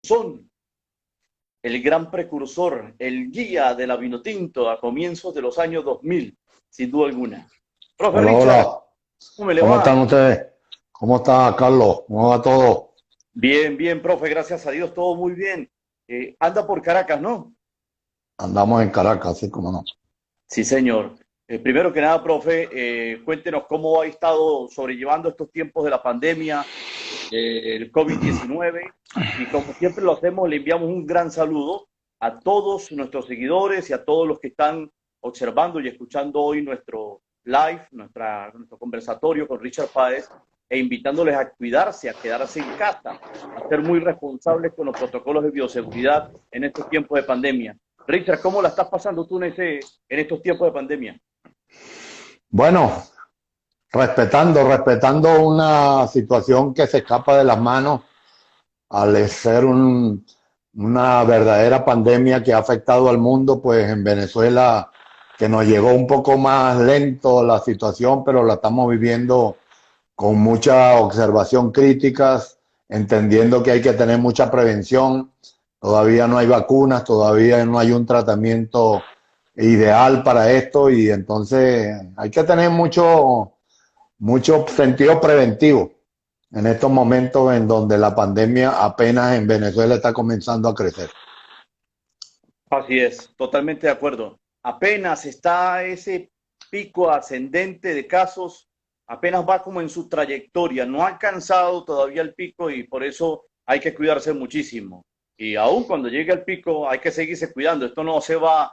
Son el gran precursor, el guía de la Vinotinto a comienzos de los años 2000, sin duda alguna. Profe Hola, Richard, hola. ¿cómo me le ¿Cómo están va? ustedes? ¿Cómo está Carlos? ¿Cómo va todo? Bien, bien, profe, gracias a Dios, todo muy bien. Anda por Caracas, ¿no? Andamos en Caracas, así como no. Sí, señor. Primero que nada, profe, cuéntenos cómo ha estado sobrellevando estos tiempos de la pandemia, el COVID-19, y como siempre lo hacemos, le enviamos un gran saludo a todos nuestros seguidores y a todos los que están observando y escuchando hoy nuestro live, nuestro conversatorio con Richard Páez, e invitándoles a cuidarse, a quedarse en casa, a ser muy responsables con los protocolos de bioseguridad en estos tiempos de pandemia. Richard, ¿cómo la estás pasando tú en estos tiempos de pandemia? Bueno, respetando una situación que se escapa de las manos al ser una verdadera pandemia que ha afectado al mundo, pues en Venezuela, que nos llegó un poco más lento la situación, pero la estamos viviendo con mucha observación críticas, entendiendo que hay que tener mucha prevención. Todavía no hay vacunas, todavía no hay un tratamiento ideal para esto y entonces hay que tener mucho sentido preventivo en estos momentos en donde la pandemia apenas en Venezuela está comenzando a crecer. Así es, totalmente de acuerdo. Apenas está ese pico ascendente de casos, apenas va como en su trayectoria, no ha alcanzado todavía el pico y por eso hay que cuidarse muchísimo. Y aún cuando llegue el pico hay que seguirse cuidando. Esto no va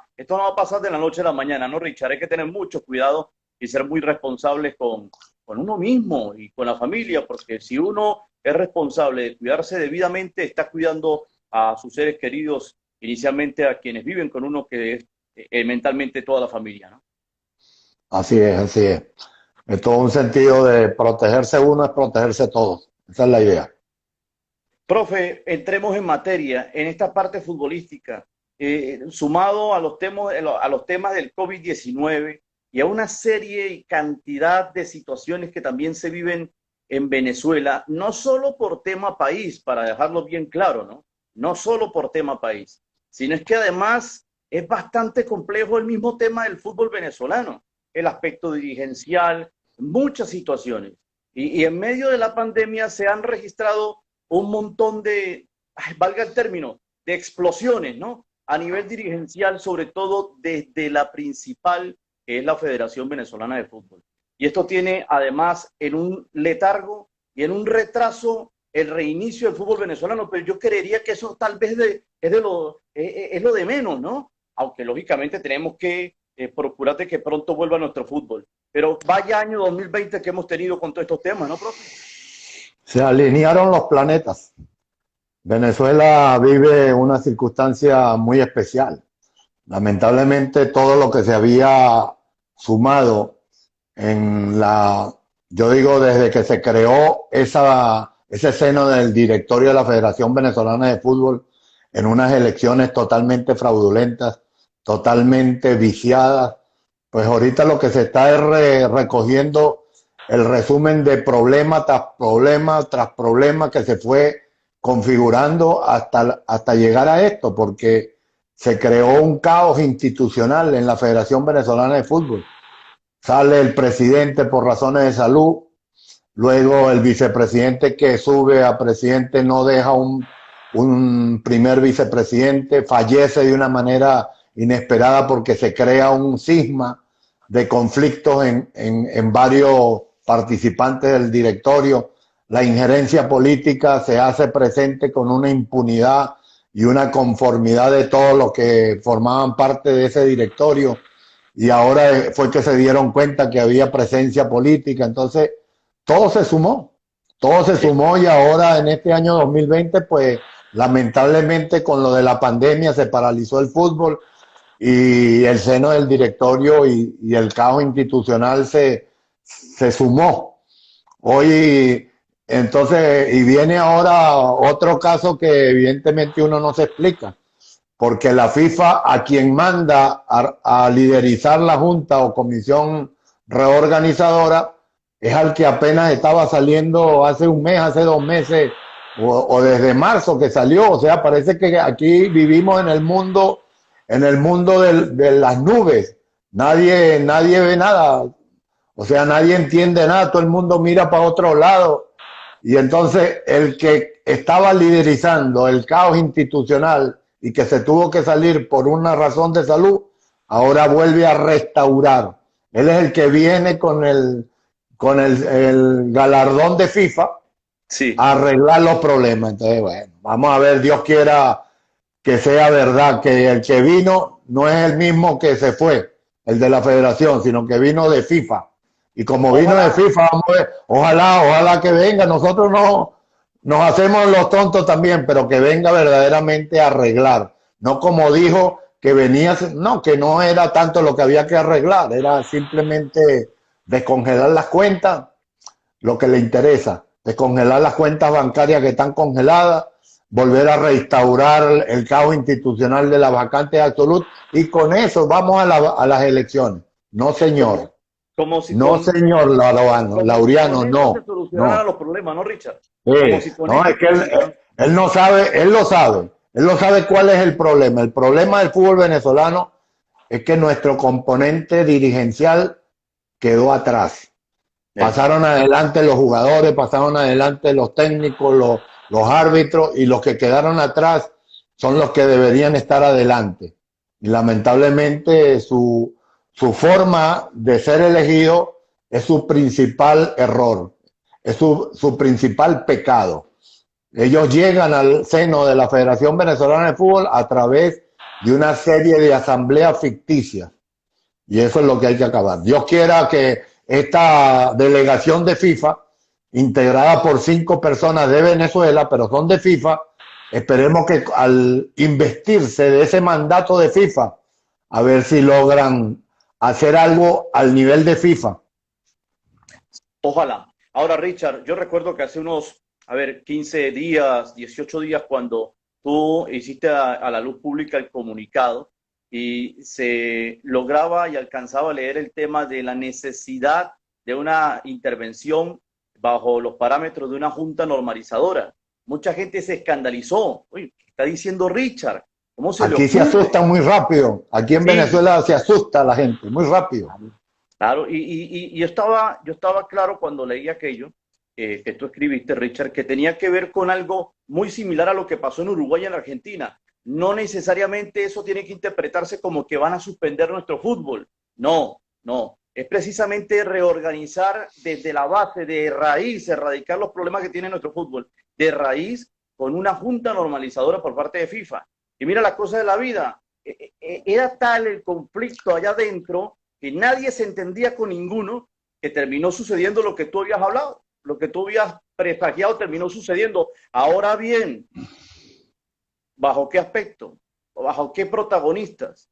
a pasar de la noche a la mañana, ¿no, Richard? Hay que tener mucho cuidado y ser muy responsables con uno mismo y con la familia, porque si uno es responsable de cuidarse debidamente, está cuidando a sus seres queridos, inicialmente a quienes viven con uno, que es mentalmente toda la familia, ¿no? Así es, así es. Es todo un sentido de protegerse uno, es protegerse todos. Esa es la idea. Profe, entremos en materia, en esta parte futbolística, sumado a los temas del COVID-19 y a una serie y cantidad de situaciones que también se viven en Venezuela, no solo por tema país, para dejarlo bien claro, ¿no? No solo por tema país, sino es que además es bastante complejo el mismo tema del fútbol venezolano, el aspecto dirigencial, muchas situaciones. Y en medio de la pandemia se han registrado un montón de, valga el término, de explosiones, ¿no? A nivel dirigencial, sobre todo desde la principal, que es la Federación Venezolana de Fútbol. Y esto tiene además en un letargo y en un retraso el reinicio del fútbol venezolano, pero yo creería que eso tal vez es lo de menos, ¿no? Aunque lógicamente tenemos que procurar de que pronto vuelva nuestro fútbol. Pero vaya año 2020 que hemos tenido con todos estos temas, ¿no, profe? Se alinearon los planetas. Venezuela vive una circunstancia muy especial. Lamentablemente todo lo que se había sumado en yo digo desde que se creó ese seno del directorio de la Federación Venezolana de Fútbol en unas elecciones totalmente fraudulentas, totalmente viciadas, pues ahorita lo que se está es recogiendo el resumen de problema tras problema que se fue configurando hasta llegar a esto, porque se creó un caos institucional en la Federación Venezolana de Fútbol. Sale el presidente por razones de salud, luego el vicepresidente que sube a presidente no deja un primer vicepresidente, fallece de una manera inesperada porque se crea un cisma de conflictos en varios participantes del directorio. La injerencia política se hace presente con una impunidad y una conformidad de todos los que formaban parte de ese directorio y ahora fue que se dieron cuenta que había presencia política, entonces todo se sumó, todo se Sí. sumó y ahora en este año 2020 pues lamentablemente con lo de la pandemia se paralizó el fútbol y el seno del directorio y el caos institucional se sumó. Hoy, entonces, y viene ahora otro caso que evidentemente uno no se explica, porque la FIFA a quien manda a liderizar la junta o comisión reorganizadora es al que apenas estaba saliendo hace un mes, hace 2 meses o desde marzo que salió. O sea, parece que aquí vivimos en el mundo de las nubes. Nadie ve nada. O sea, nadie entiende nada. Todo el mundo mira para otro lado. Y entonces el que estaba liderizando el caos institucional y que se tuvo que salir por una razón de salud, ahora vuelve a restaurar. Él es el que viene con el galardón de FIFA Sí. a arreglar los problemas. Entonces, bueno, vamos a ver, Dios quiera que sea verdad, que el que vino no es el mismo que se fue, el de la federación, sino que vino de FIFA. Y como vino de Ojalá. FIFA, vamos a ver, ojalá que venga. Nosotros no nos hacemos los tontos también, pero que venga verdaderamente a arreglar. No como dijo que venía, no, que no era tanto lo que había que arreglar, era simplemente descongelar las cuentas, lo que le interesa, descongelar las cuentas bancarias que están congeladas, volver a restaurar el caos institucional de la vacante absoluta y con eso vamos a las elecciones. No, Como, señor. como si No, con, señor como si con Laureano, eso se no, solucionaran no. los problemas, ¿no, Richard? Como si con No, eso es se que solucionaran. él no sabe, él lo sabe cuál es el problema. El problema del fútbol venezolano es que nuestro componente dirigencial quedó atrás. Eso. Pasaron adelante los jugadores, pasaron adelante los técnicos, los árbitros, y los que quedaron atrás son los que deberían estar adelante. Y lamentablemente su forma de ser elegido es su principal error, es su principal pecado. Ellos llegan al seno de la Federación Venezolana de Fútbol a través de una serie de asambleas ficticias. Y eso es lo que hay que acabar. Dios quiera que esta delegación de FIFA, integrada por 5 personas de Venezuela, pero son de FIFA, esperemos que al investirse de ese mandato de FIFA, a ver si logran hacer algo al nivel de FIFA. Ojalá. Ahora, Richard, yo recuerdo que hace unos, a ver, 15 días, 18 días, cuando tú hiciste a la luz pública el comunicado y se lograba y alcanzaba a leer el tema de la necesidad de una intervención bajo los parámetros de una junta normalizadora. Mucha gente se escandalizó. Uy, ¿qué está diciendo Richard? ¿Cómo se le Aquí se ocurre? asustan muy rápido. Aquí en Sí, Venezuela se asusta la gente, muy rápido. claro, y yo estaba claro cuando leí aquello que tú escribiste, Richard, que tenía que ver con algo muy similar a lo que pasó en Uruguay y en Argentina. No necesariamente eso tiene que interpretarse como que van a suspender nuestro fútbol. No, no. Es precisamente reorganizar desde la base, de raíz, erradicar los problemas que tiene nuestro fútbol, de raíz, con una junta normalizadora por parte de FIFA. Y mira las cosas de la vida. Era tal el conflicto allá adentro que nadie se entendía con ninguno, que terminó sucediendo lo que tú habías hablado, lo que tú habías presagiado terminó sucediendo. Ahora bien, ¿bajo qué aspecto? ¿Bajo qué protagonistas?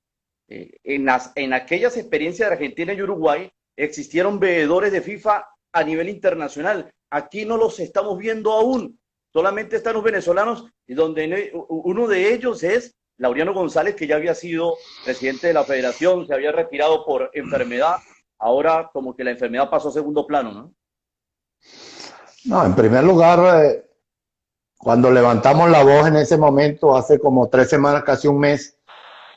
En aquellas experiencias de Argentina y Uruguay existieron veedores de FIFA a nivel internacional. Aquí no los estamos viendo aún. Solamente están los venezolanos, y donde uno de ellos es Laureano González, que ya había sido presidente de la federación, se había retirado por enfermedad. Ahora como que la enfermedad pasó a segundo plano, ¿no? No, en primer lugar, cuando levantamos la voz en ese momento, hace como 3 semanas, casi un mes,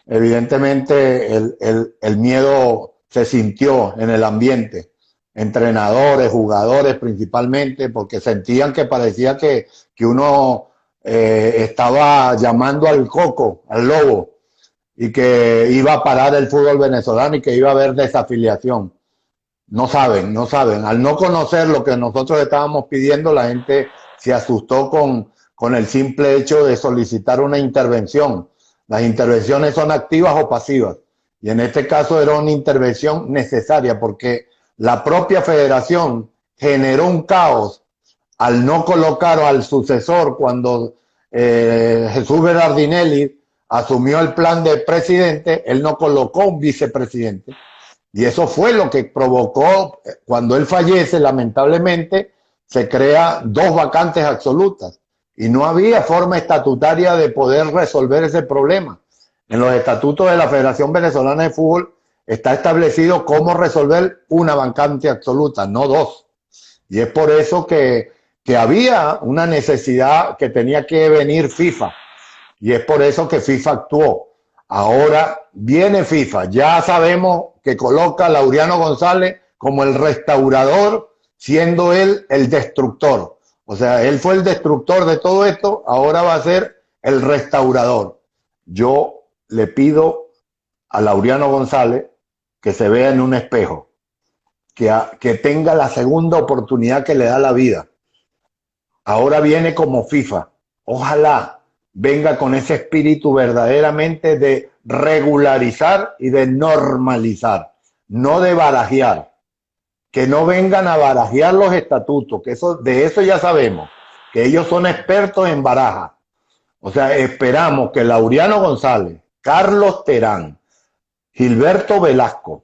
evidentemente el miedo se sintió en el ambiente, entrenadores, jugadores principalmente, porque sentían que parecía que uno estaba llamando al coco, al lobo, y que iba a parar el fútbol venezolano y que iba a haber desafiliación. No saben, no saben. Al no conocer lo que nosotros estábamos pidiendo, la gente se asustó con el simple hecho de solicitar una intervención. Las intervenciones son activas o pasivas. Y en este caso era una intervención necesaria porque la propia federación generó un caos al no colocar al sucesor cuando Jesús Berardinelli asumió el plan de presidente, él no colocó un vicepresidente. Y eso fue lo que provocó, cuando él fallece, lamentablemente, se crea 2 vacantes absolutas. Y no había forma estatutaria de poder resolver ese problema. En los estatutos de la Federación Venezolana de Fútbol está establecido cómo resolver una vacante absoluta, no 2. Y es por eso que había una necesidad que tenía que venir FIFA. Y es por eso que FIFA actuó. Ahora viene FIFA. Ya sabemos que coloca a Laureano González como el restaurador, siendo él el destructor. O sea, él fue el destructor de todo esto, ahora va a ser el restaurador. Yo le pido a Laureano González que se vea en un espejo, que tenga la segunda oportunidad que le da la vida. Ahora viene como FIFA. Ojalá venga con ese espíritu verdaderamente de regularizar y de normalizar, no de barajear. Que no vengan a barajear los estatutos, que de eso ya sabemos, que ellos son expertos en baraja. O sea, esperamos que Laureano González, Carlos Terán, Gilberto Velasco,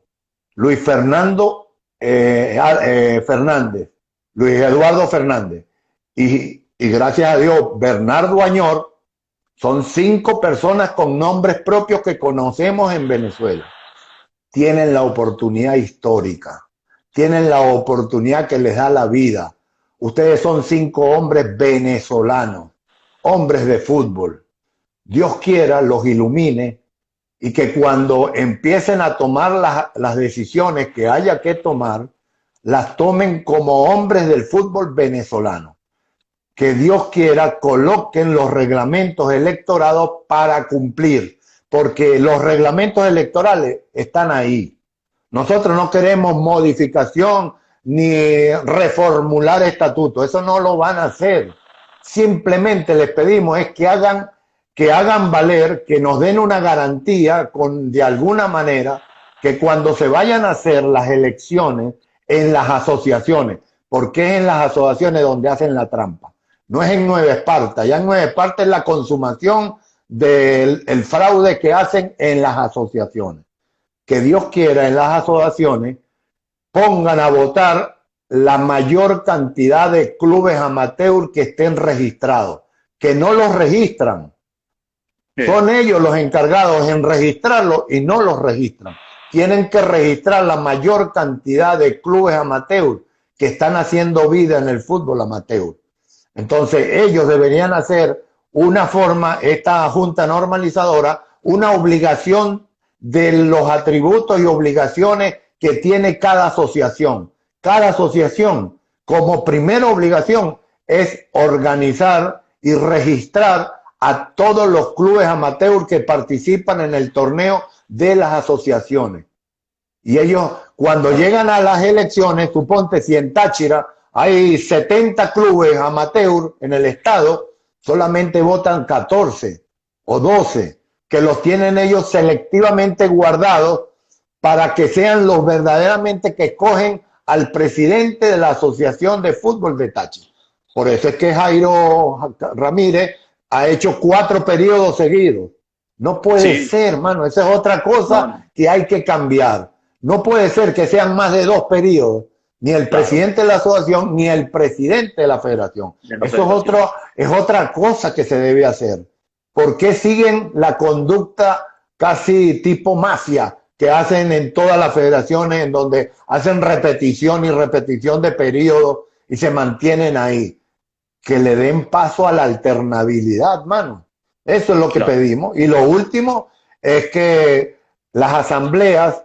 Luis Fernando Fernández, Luis Eduardo Fernández y gracias a Dios Bernardo Añor, son 5 personas con nombres propios que conocemos en Venezuela. Tienen la oportunidad histórica, tienen la oportunidad que les da la vida. Ustedes son 5 hombres venezolanos, hombres de fútbol. Dios quiera los ilumine y que cuando empiecen a tomar las decisiones que haya que tomar, las tomen como hombres del fútbol venezolano. Que Dios quiera coloquen los reglamentos electorales para cumplir, porque los reglamentos electorales están ahí. Nosotros no queremos modificación ni reformular estatutos, eso no lo van a hacer. Simplemente les pedimos es que hagan valer, que nos den una garantía de alguna manera que cuando se vayan a hacer las elecciones en las asociaciones, porque es en las asociaciones donde hacen la trampa, no es en Nueva Esparta, ya en Nueva Esparta es la consumación del fraude que hacen en las asociaciones. Que Dios quiera en las asociaciones pongan a votar la mayor cantidad de clubes amateur que estén registrados, que no los registran. Sí. Son ellos los encargados en registrarlos y no los registran. Tienen que registrar la mayor cantidad de clubes amateur que están haciendo vida en el fútbol amateur. Entonces ellos deberían hacer una forma, esta junta normalizadora, una obligación de los atributos y obligaciones que tiene cada asociación. Cada asociación, como primera obligación, es organizar y registrar a todos los clubes amateur que participan en el torneo de las asociaciones. Y ellos, cuando llegan a las elecciones, suponte si en Táchira hay 70 clubes amateur en el estado, solamente votan 14 o 12, que los tienen ellos selectivamente guardados para que sean los verdaderamente que escogen al presidente de la Asociación de Fútbol de Táchira. Por eso es que Jairo Ramírez ha hecho 4 periodos seguidos. No puede ser, hermano, esa es otra cosa que hay que cambiar. No puede ser que sean más de 2 periodos, ni el presidente de la asociación, ni el presidente de la federación. Eso es otra cosa que se debe hacer. ¿Por qué siguen la conducta casi tipo mafia que hacen en todas las federaciones, en donde hacen repetición y repetición de periodos y se mantienen ahí? Que le den paso a la alternabilidad, mano. Eso es lo que pedimos. Y lo último es que las asambleas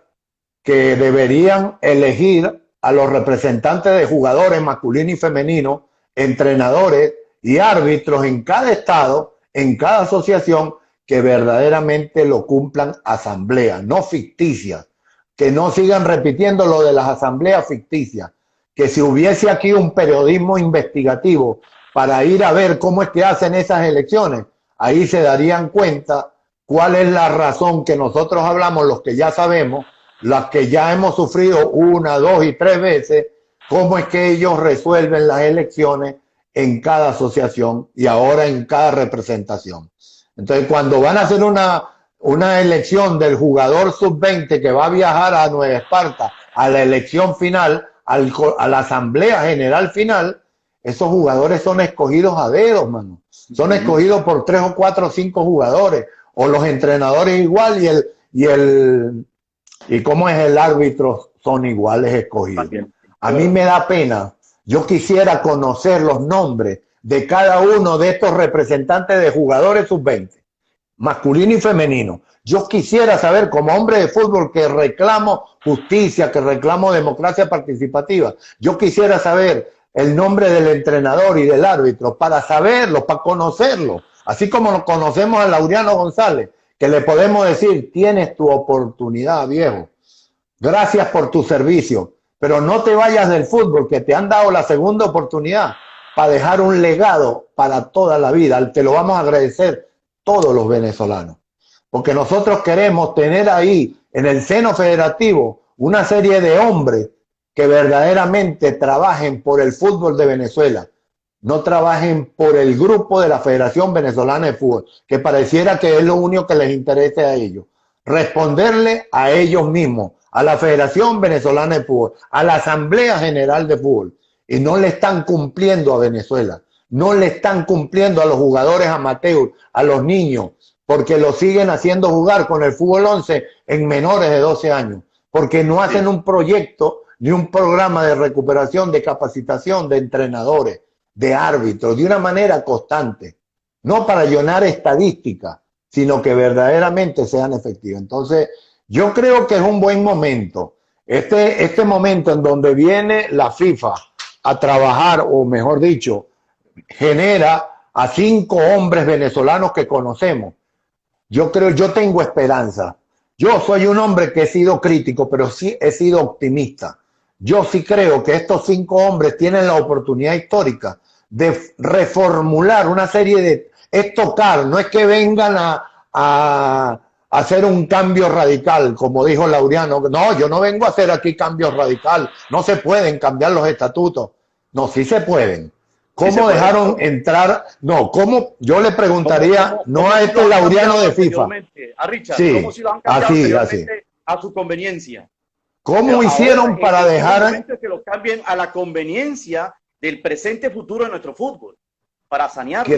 que deberían elegir a los representantes de jugadores masculinos y femeninos, entrenadores y árbitros en cada estado, en cada asociación, que verdaderamente lo cumplan asambleas, no ficticias, que no sigan repitiendo lo de las asambleas ficticias, que si hubiese aquí un periodismo investigativo para ir a ver cómo es que hacen esas elecciones, ahí se darían cuenta cuál es la razón que nosotros hablamos, los que ya sabemos, las que ya hemos sufrido 1, 2 y 3 veces, cómo es que ellos resuelven las elecciones en cada asociación y ahora en cada representación. Entonces, cuando van a hacer una elección del jugador sub-20 que va a viajar a Nueva Esparta, a la elección final, a la asamblea general final, esos jugadores son escogidos a dedos, mano. Son escogidos por 3 o 4 o 5 jugadores, o los entrenadores igual y cómo es el árbitro son iguales escogidos. A mí me da pena Yo quisiera conocer los nombres de cada uno de estos representantes de jugadores sub-20, masculino y femenino. Yo quisiera saber, como hombre de fútbol que reclamo justicia, que reclamo democracia participativa, yo quisiera saber el nombre del entrenador y del árbitro para saberlo, para conocerlo. Así como conocemos a Laureano González, que le podemos decir, tienes tu oportunidad, viejo. Gracias por tu servicio, pero no te vayas del fútbol, que te han dado la segunda oportunidad para dejar un legado para toda la vida. Te lo vamos a agradecer todos los venezolanos, porque nosotros queremos tener ahí en el seno federativo una serie de hombres que verdaderamente trabajen por el fútbol de Venezuela, no trabajen por el grupo de la Federación Venezolana de Fútbol, que pareciera que es lo único que les interese a ellos. Responderle a ellos mismos, a la Federación Venezolana de Fútbol, a la Asamblea General de Fútbol, y no le están cumpliendo a Venezuela, no le están cumpliendo a los jugadores amateurs, a los niños, porque lo siguen haciendo jugar con el fútbol 11 en menores de 12 años, porque no hacen un proyecto ni un programa de recuperación, de capacitación de entrenadores, de árbitros, de una manera constante, no para llenar estadísticas, sino que verdaderamente sean efectivos. Entonces, yo creo que es un buen momento, este momento en donde viene la FIFA a trabajar, o mejor dicho, genera a 5 hombres venezolanos que conocemos. Yo creo, yo tengo esperanza. Yo soy un hombre que he sido crítico, pero sí he sido optimista. Yo sí creo que estos 5 hombres tienen la oportunidad histórica de reformular una serie de... Es tocar, no es que vengan a hacer un cambio radical, como dijo Laureano. No, yo no vengo a hacer aquí cambios radicales. No se pueden cambiar los estatutos. No, sí se pueden. ¿Cómo sí dejaron puede entrar? No, ¿cómo? Yo le preguntaría, no a este Laureano de FIFA. A Richard, sí, ¿cómo si lo han cambiado anteriormente a su conveniencia? ¿Cómo hicieron para dejar que lo cambien a la conveniencia del presente futuro de nuestro fútbol? Para sanearlo.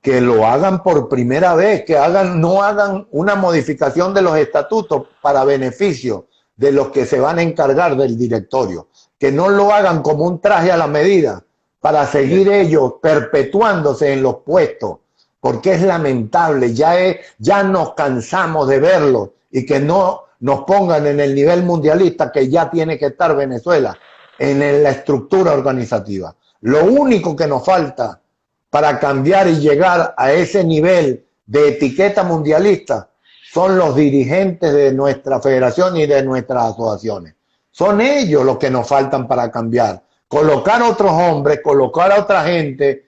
Que lo hagan por primera vez, que no hagan una modificación de los estatutos para beneficio de los que se van a encargar del directorio. Que no lo hagan como un traje a la medida para seguir ellos perpetuándose en los puestos, porque es lamentable, ya nos cansamos de verlo y que no nos pongan en el nivel mundialista que ya tiene que estar Venezuela, en la estructura organizativa. Lo único que nos falta para cambiar y llegar a ese nivel de etiqueta mundialista son los dirigentes de nuestra federación y de nuestras asociaciones. Son ellos los que nos faltan para cambiar. Colocar a otros hombres, colocar a otra gente,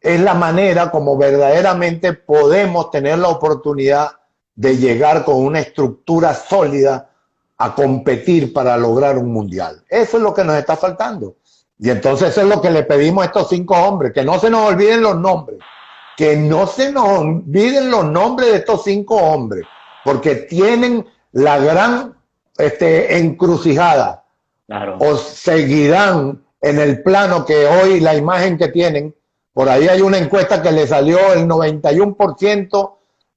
es la manera como verdaderamente podemos tener la oportunidad de llegar con una estructura sólida a competir para lograr un mundial. Eso es lo que nos está faltando. Y entonces eso es lo que le pedimos a estos 5 hombres, que no se nos olviden los nombres, que no se nos olviden los nombres de estos 5 hombres, porque tienen la gran encrucijada. Claro. O seguirán en el plano que hoy, la imagen que tienen, por ahí hay una encuesta que le salió, el 91%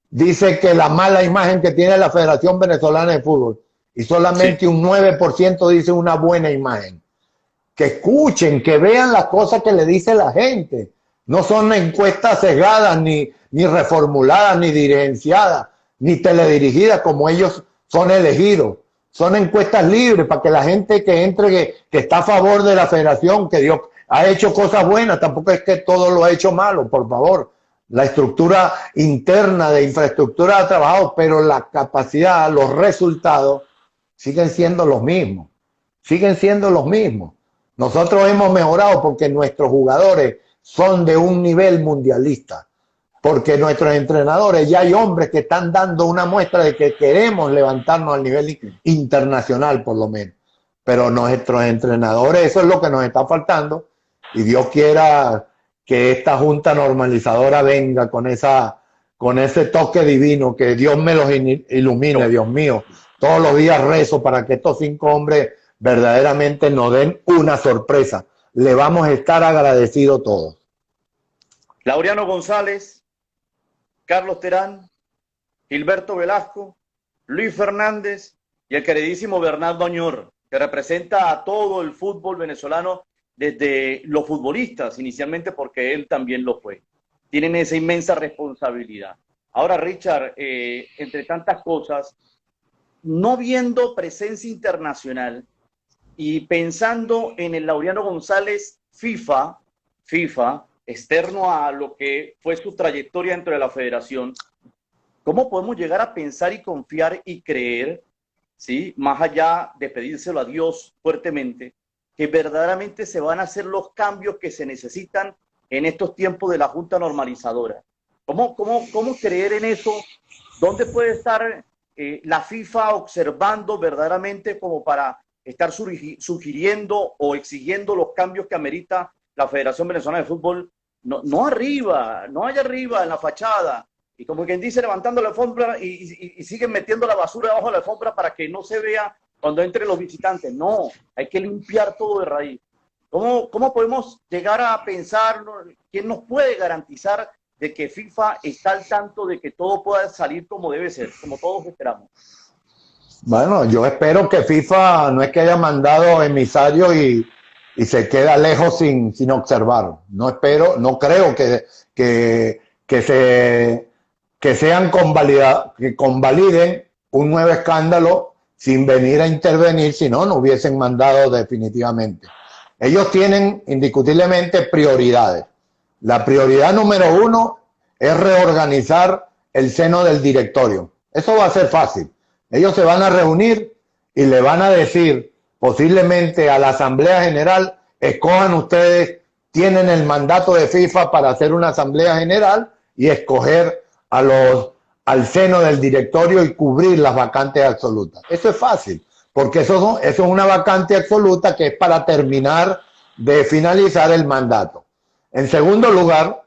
dice que la mala imagen que tiene la Federación Venezolana de Fútbol, y solamente un 9% dice una buena imagen. Que escuchen, que vean las cosas que le dice la gente. No son encuestas sesgadas, ni reformuladas, ni dirigenciadas, ni teledirigidas como ellos son elegidos. Son encuestas libres para que la gente que entre, que está a favor de la federación, que Dios ha hecho cosas buenas, tampoco es que todo lo ha hecho malo, por favor. La estructura interna de infraestructura ha trabajado, pero la capacidad, los resultados siguen siendo los mismos. Siguen siendo los mismos. Nosotros hemos mejorado porque nuestros jugadores son de un nivel mundialista, porque nuestros entrenadores, ya hay hombres que están dando una muestra de que queremos levantarnos al nivel internacional por lo menos, pero nuestros entrenadores, eso es lo que nos está faltando, y Dios quiera que esta junta normalizadora venga con ese toque divino, que Dios me los ilumine, Dios mío. Todos los días rezo para que estos 5 hombres verdaderamente nos den una sorpresa. Le vamos a estar agradecidos todos. Laureano González, Carlos Terán, Gilberto Velasco, Luis Fernández y el queridísimo Bernardo Añor, que representa a todo el fútbol venezolano desde los futbolistas, inicialmente porque él también lo fue. Tienen esa inmensa responsabilidad. Ahora, Richard, entre tantas cosas, no viendo presencia internacional y pensando en el Laureano González FIFA, externo a lo que fue su trayectoria dentro de la federación, ¿cómo podemos llegar a pensar y confiar y creer, ¿sí?, más allá de pedírselo a Dios fuertemente, que verdaderamente se van a hacer los cambios que se necesitan en estos tiempos de la Junta Normalizadora? ¿Cómo creer en eso? ¿Dónde puede estar la FIFA observando verdaderamente como para estar sugiriendo o exigiendo los cambios que amerita la Federación Venezolana de Fútbol? No arriba, no allá arriba en la fachada, y como quien dice, levantando la alfombra y siguen metiendo la basura debajo de la alfombra para que no se vea cuando entren los visitantes. No, hay que limpiar todo de raíz. ¿Cómo podemos llegar a pensar? ¿Quién nos puede garantizar de que FIFA está al tanto de que todo pueda salir como debe ser, como todos esperamos? Bueno, yo espero que FIFA no es que haya mandado emisarios y se queda lejos sin observar. No espero, no creo que sean que convaliden un nuevo escándalo sin venir a intervenir, si no hubiesen mandado definitivamente. Ellos tienen indiscutiblemente prioridades. La prioridad número 1 es reorganizar el seno del directorio. Eso va a ser fácil. Ellos se van a reunir y le van a decir posiblemente a la Asamblea General: escojan ustedes, tienen el mandato de FIFA para hacer una Asamblea General y escoger al seno del directorio y cubrir las vacantes absolutas. Eso es fácil, porque eso es una vacante absoluta que es para terminar de finalizar el mandato. En segundo lugar,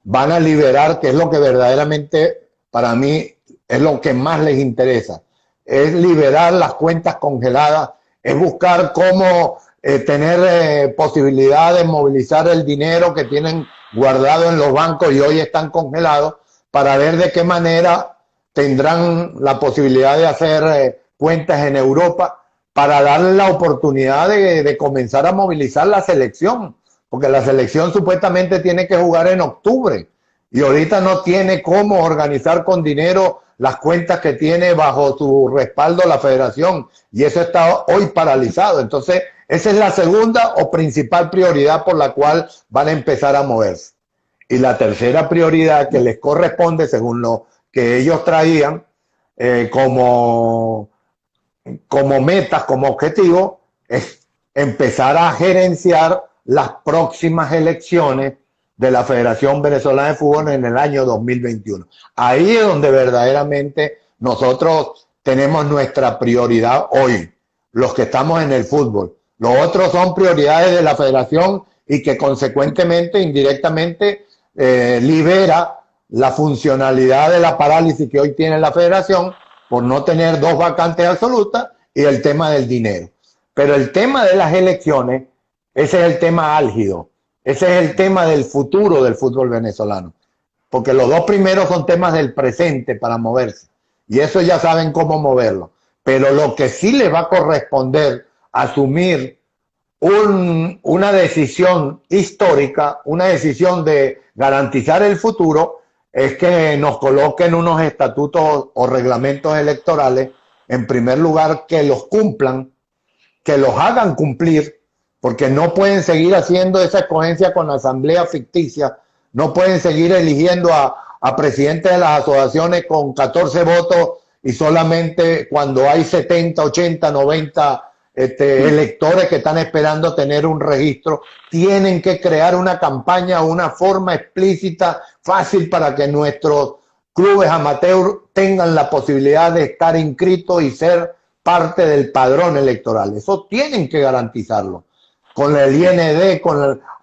van a liberar, que es lo que verdaderamente para mí es lo que más les interesa, es liberar las cuentas congeladas, es buscar cómo tener posibilidad de movilizar el dinero que tienen guardado en los bancos y hoy están congelados, para ver de qué manera tendrán la posibilidad de hacer cuentas en Europa para darle la oportunidad de comenzar a movilizar la selección, porque la selección supuestamente tiene que jugar en octubre y ahorita no tiene cómo organizar con dinero las cuentas que tiene bajo su respaldo la federación, y eso está hoy paralizado. Entonces, esa es la segunda o principal prioridad por la cual van a empezar a moverse. Y la tercera prioridad que les corresponde, según lo que ellos traían como metas, como objetivo, es empezar a gerenciar las próximas elecciones de la Federación Venezolana de Fútbol en el año 2021. Ahí es donde verdaderamente nosotros tenemos nuestra prioridad hoy, los que estamos en el fútbol. Los otros son prioridades de la federación y que consecuentemente, indirectamente, libera la funcionalidad de la parálisis que hoy tiene la federación por no tener dos vacantes absolutas y el tema del dinero. Pero el tema de las elecciones, ese es el tema álgido, ese es el tema del futuro del fútbol venezolano, porque los dos primeros son temas del presente para moverse, y eso ya saben cómo moverlo. Pero lo que sí les va a corresponder asumir una decisión histórica, una decisión de garantizar el futuro, es que nos coloquen unos estatutos o reglamentos electorales, en primer lugar, que los cumplan, que los hagan cumplir, porque no pueden seguir haciendo esa escogencia con la asamblea ficticia, no pueden seguir eligiendo a presidentes de las asociaciones con 14 votos y solamente cuando hay 70, 80, 90 electores que están esperando tener un registro. Tienen que crear una campaña, una forma explícita, fácil, para que nuestros clubes amateur tengan la posibilidad de estar inscritos y ser parte del padrón electoral. Eso tienen que garantizarlo con el IND,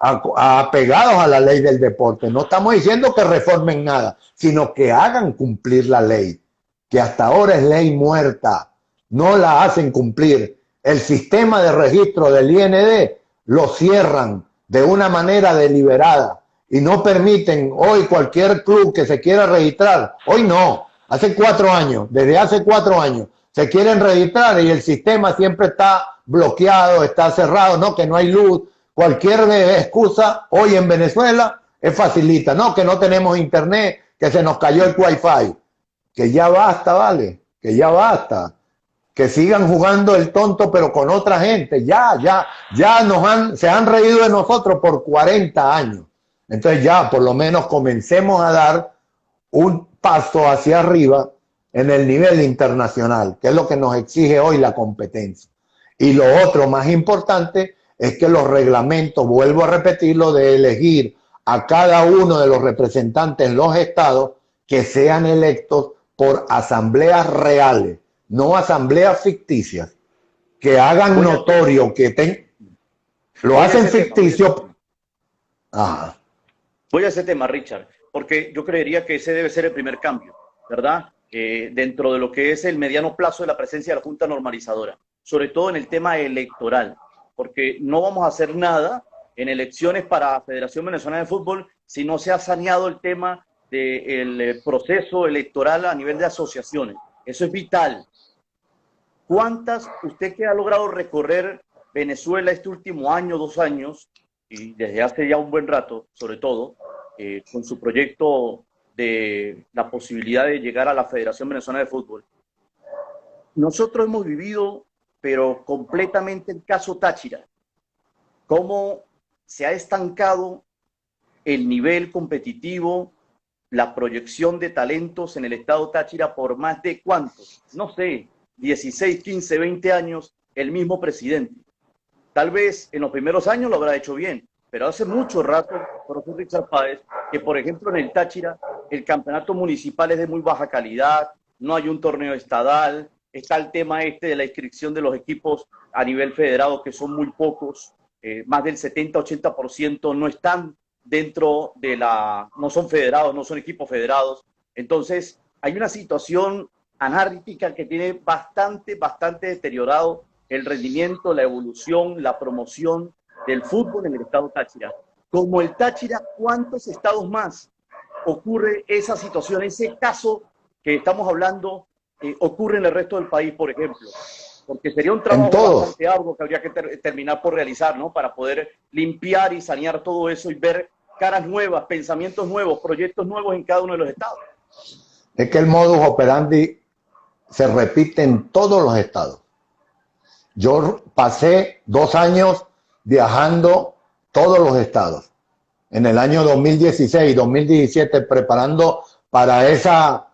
apegados a la ley del deporte. No estamos diciendo que reformen nada, sino que hagan cumplir la ley, que hasta ahora es ley muerta, no la hacen cumplir. El sistema de registro del IND lo cierran de una manera deliberada y no permiten hoy cualquier club que se quiera registrar. Hoy no, hace 4 años, desde hace 4 años, se quieren registrar y el sistema siempre está bloqueado, está cerrado, no, que no hay luz, cualquier excusa hoy en Venezuela es facilita. No, que no tenemos internet, que se nos cayó el wifi. Que ya basta, vale, que ya basta. Que sigan jugando el tonto pero con otra gente. Ya se han reído de nosotros por 40 años. Entonces ya por lo menos comencemos a dar un paso hacia arriba en el nivel internacional, que es lo que nos exige hoy la competencia. Y lo otro más importante es que los reglamentos, vuelvo a repetirlo, de elegir a cada uno de los representantes en los estados que sean electos por asambleas reales, no asambleas ficticias, que hagan notorio que lo hacen ficticio. Ajá. Voy a ese tema, Richard, porque yo creería que ese debe ser el primer cambio, ¿verdad? Dentro de lo que es el mediano plazo de la presencia de la Junta Normalizadora, sobre todo en el tema electoral, porque no vamos a hacer nada en elecciones para Federación Venezolana de Fútbol si no se ha saneado el tema del proceso electoral a nivel de asociaciones. Eso es vital. ¿Cuántas, usted que ha logrado recorrer Venezuela este último año, 2 años, y desde hace ya un buen rato, sobre todo, con su proyecto de la posibilidad de llegar a la Federación Venezolana de Fútbol? Nosotros hemos vivido, pero completamente el caso Táchira, cómo se ha estancado el nivel competitivo, la proyección de talentos en el estado Táchira por más de ¿cuántos? No sé, 16, 15, 20 años, el mismo presidente. Tal vez en los primeros años lo habrá hecho bien, pero hace mucho rato, profesor Richard Páez, que por ejemplo en el Táchira el campeonato municipal es de muy baja calidad, no hay un torneo estadal, está el tema de la inscripción de los equipos a nivel federado, que son muy pocos, más del 70-80% no están dentro de no son federados, no son equipos federados. Entonces hay una situación anárquica que tiene bastante deteriorado el rendimiento, la evolución, la promoción del fútbol en el estado Táchira. Como el Táchira, ¿cuántos estados más ocurre esa situación, ese caso que estamos hablando, ocurre en el resto del país, por ejemplo? Porque sería un trabajo bastante arduo que habría que terminar por realizar, ¿no? Para poder limpiar y sanear todo eso y ver caras nuevas, pensamientos nuevos, proyectos nuevos en cada uno de los estados. Es que el modus operandi se repite en todos los estados. Yo pasé 2 años viajando todos los estados. En el año 2016, 2017, preparando para esa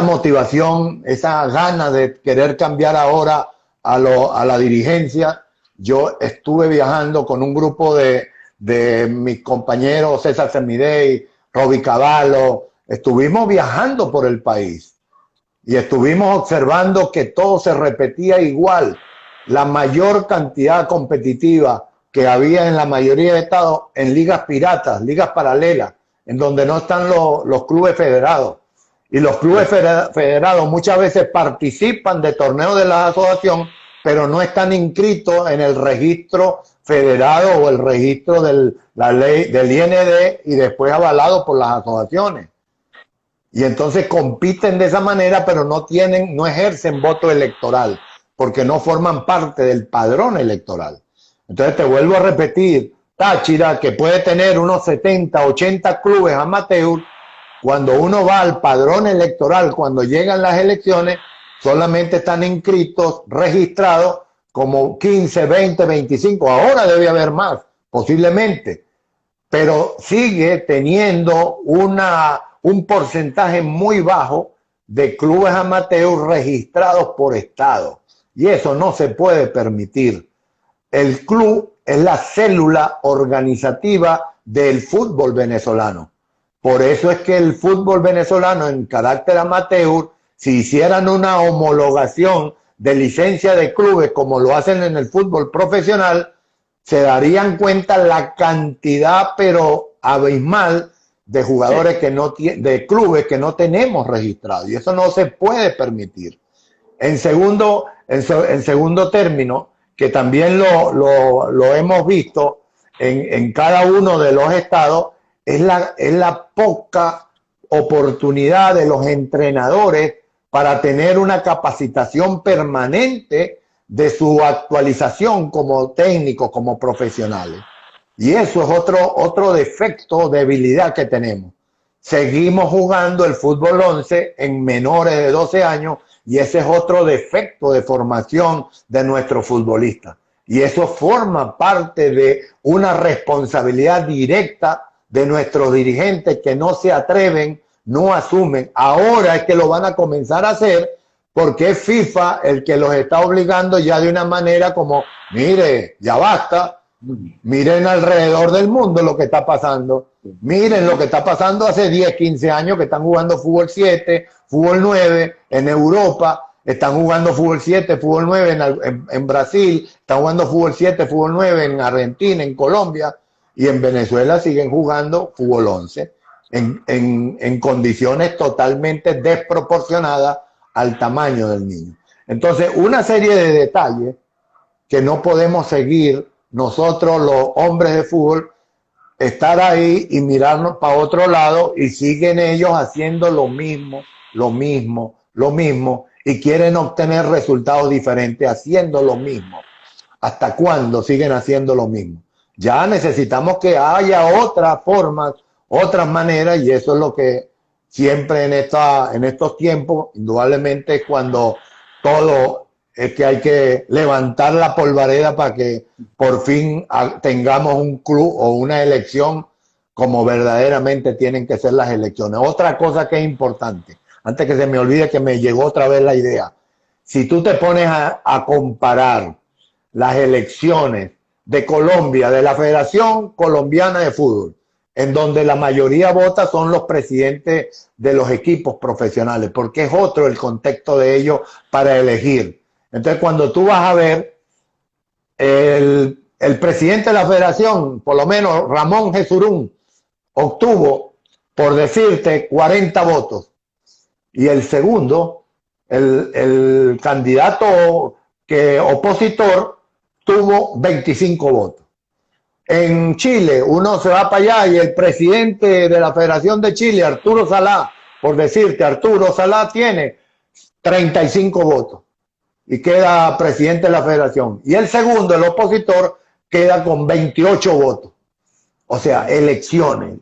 motivación, esa gana de querer cambiar ahora a la dirigencia. Yo estuve viajando con un grupo de mis compañeros, César Semidey, Roby Cavallo. Estuvimos viajando por el país y estuvimos observando que todo se repetía igual. La mayor cantidad competitiva que había en la mayoría de estados en ligas piratas, ligas paralelas, en donde no están los clubes federados. Y los clubes federados muchas veces participan de torneos de la asociación, pero no están inscritos en el registro federado o el registro de la ley del IND y después avalado por las asociaciones. Y entonces compiten de esa manera, pero no ejercen voto electoral, porque no forman parte del padrón electoral. Entonces te vuelvo a repetir, Táchira, que puede tener unos 70, 80 clubes amateur, cuando uno va al padrón electoral, cuando llegan las elecciones, solamente están inscritos, registrados como 15, 20, 25. Ahora debe haber más, posiblemente. Pero sigue teniendo un porcentaje muy bajo de clubes amateur registrados por estado. Y eso no se puede permitir. El club es la célula organizativa del fútbol venezolano. Por eso es que el fútbol venezolano en carácter amateur, si hicieran una homologación de licencia de clubes como lo hacen en el fútbol profesional, se darían cuenta la cantidad pero abismal de jugadores de clubes que no tenemos registrados, y eso no se puede permitir. En segundo término, que también lo hemos visto en cada uno de los estados, es la poca oportunidad de los entrenadores para tener una capacitación permanente de su actualización como técnicos, como profesionales. Y eso es otro defecto, debilidad que tenemos. Seguimos jugando el fútbol 11 en menores de 12 años y ese es otro defecto de formación de nuestros futbolistas. Y eso forma parte de una responsabilidad directa de nuestros dirigentes que no se atreven, no asumen. Ahora es que lo van a comenzar a hacer porque es FIFA el que los está obligando ya de una manera como, mire, ya basta, miren alrededor del mundo lo que está pasando. Miren lo que está pasando hace 10, 15 años que están jugando fútbol 7, fútbol 9 en Europa, están jugando fútbol 7, fútbol 9 en Brasil, están jugando fútbol 7, fútbol 9 en Argentina, en Colombia, y en Venezuela siguen jugando fútbol 11 en condiciones totalmente desproporcionadas al tamaño del niño. Entonces, una serie de detalles que no podemos seguir nosotros los hombres de fútbol, estar ahí y mirarnos para otro lado y siguen ellos haciendo lo mismo, y quieren obtener resultados diferentes haciendo lo mismo. ¿Hasta cuándo siguen haciendo lo mismo? Ya necesitamos que haya otras formas, otras maneras, y eso es lo que siempre en estos tiempos, indudablemente es cuando todo es que hay que levantar la polvareda para que por fin tengamos un club o una elección como verdaderamente tienen que ser las elecciones. Otra cosa que es importante, antes que se me olvide que me llegó otra vez la idea, si tú te pones a comparar las elecciones de Colombia, de la Federación Colombiana de Fútbol, en donde la mayoría vota son los presidentes de los equipos profesionales, porque es otro el contexto de ellos para elegir. Entonces, cuando tú vas a ver el presidente de la federación, por lo menos Ramón Jesurún, obtuvo, por decirte, 40 votos. Y el segundo, el candidato opositor, tuvo 25 votos. En Chile, uno se va para allá y el presidente de la Federación de Chile, Arturo Salá, por decirte, Arturo Salá tiene 35 votos. Y queda presidente de la federación. Y el segundo, el opositor, queda con 28 votos. O sea, elecciones.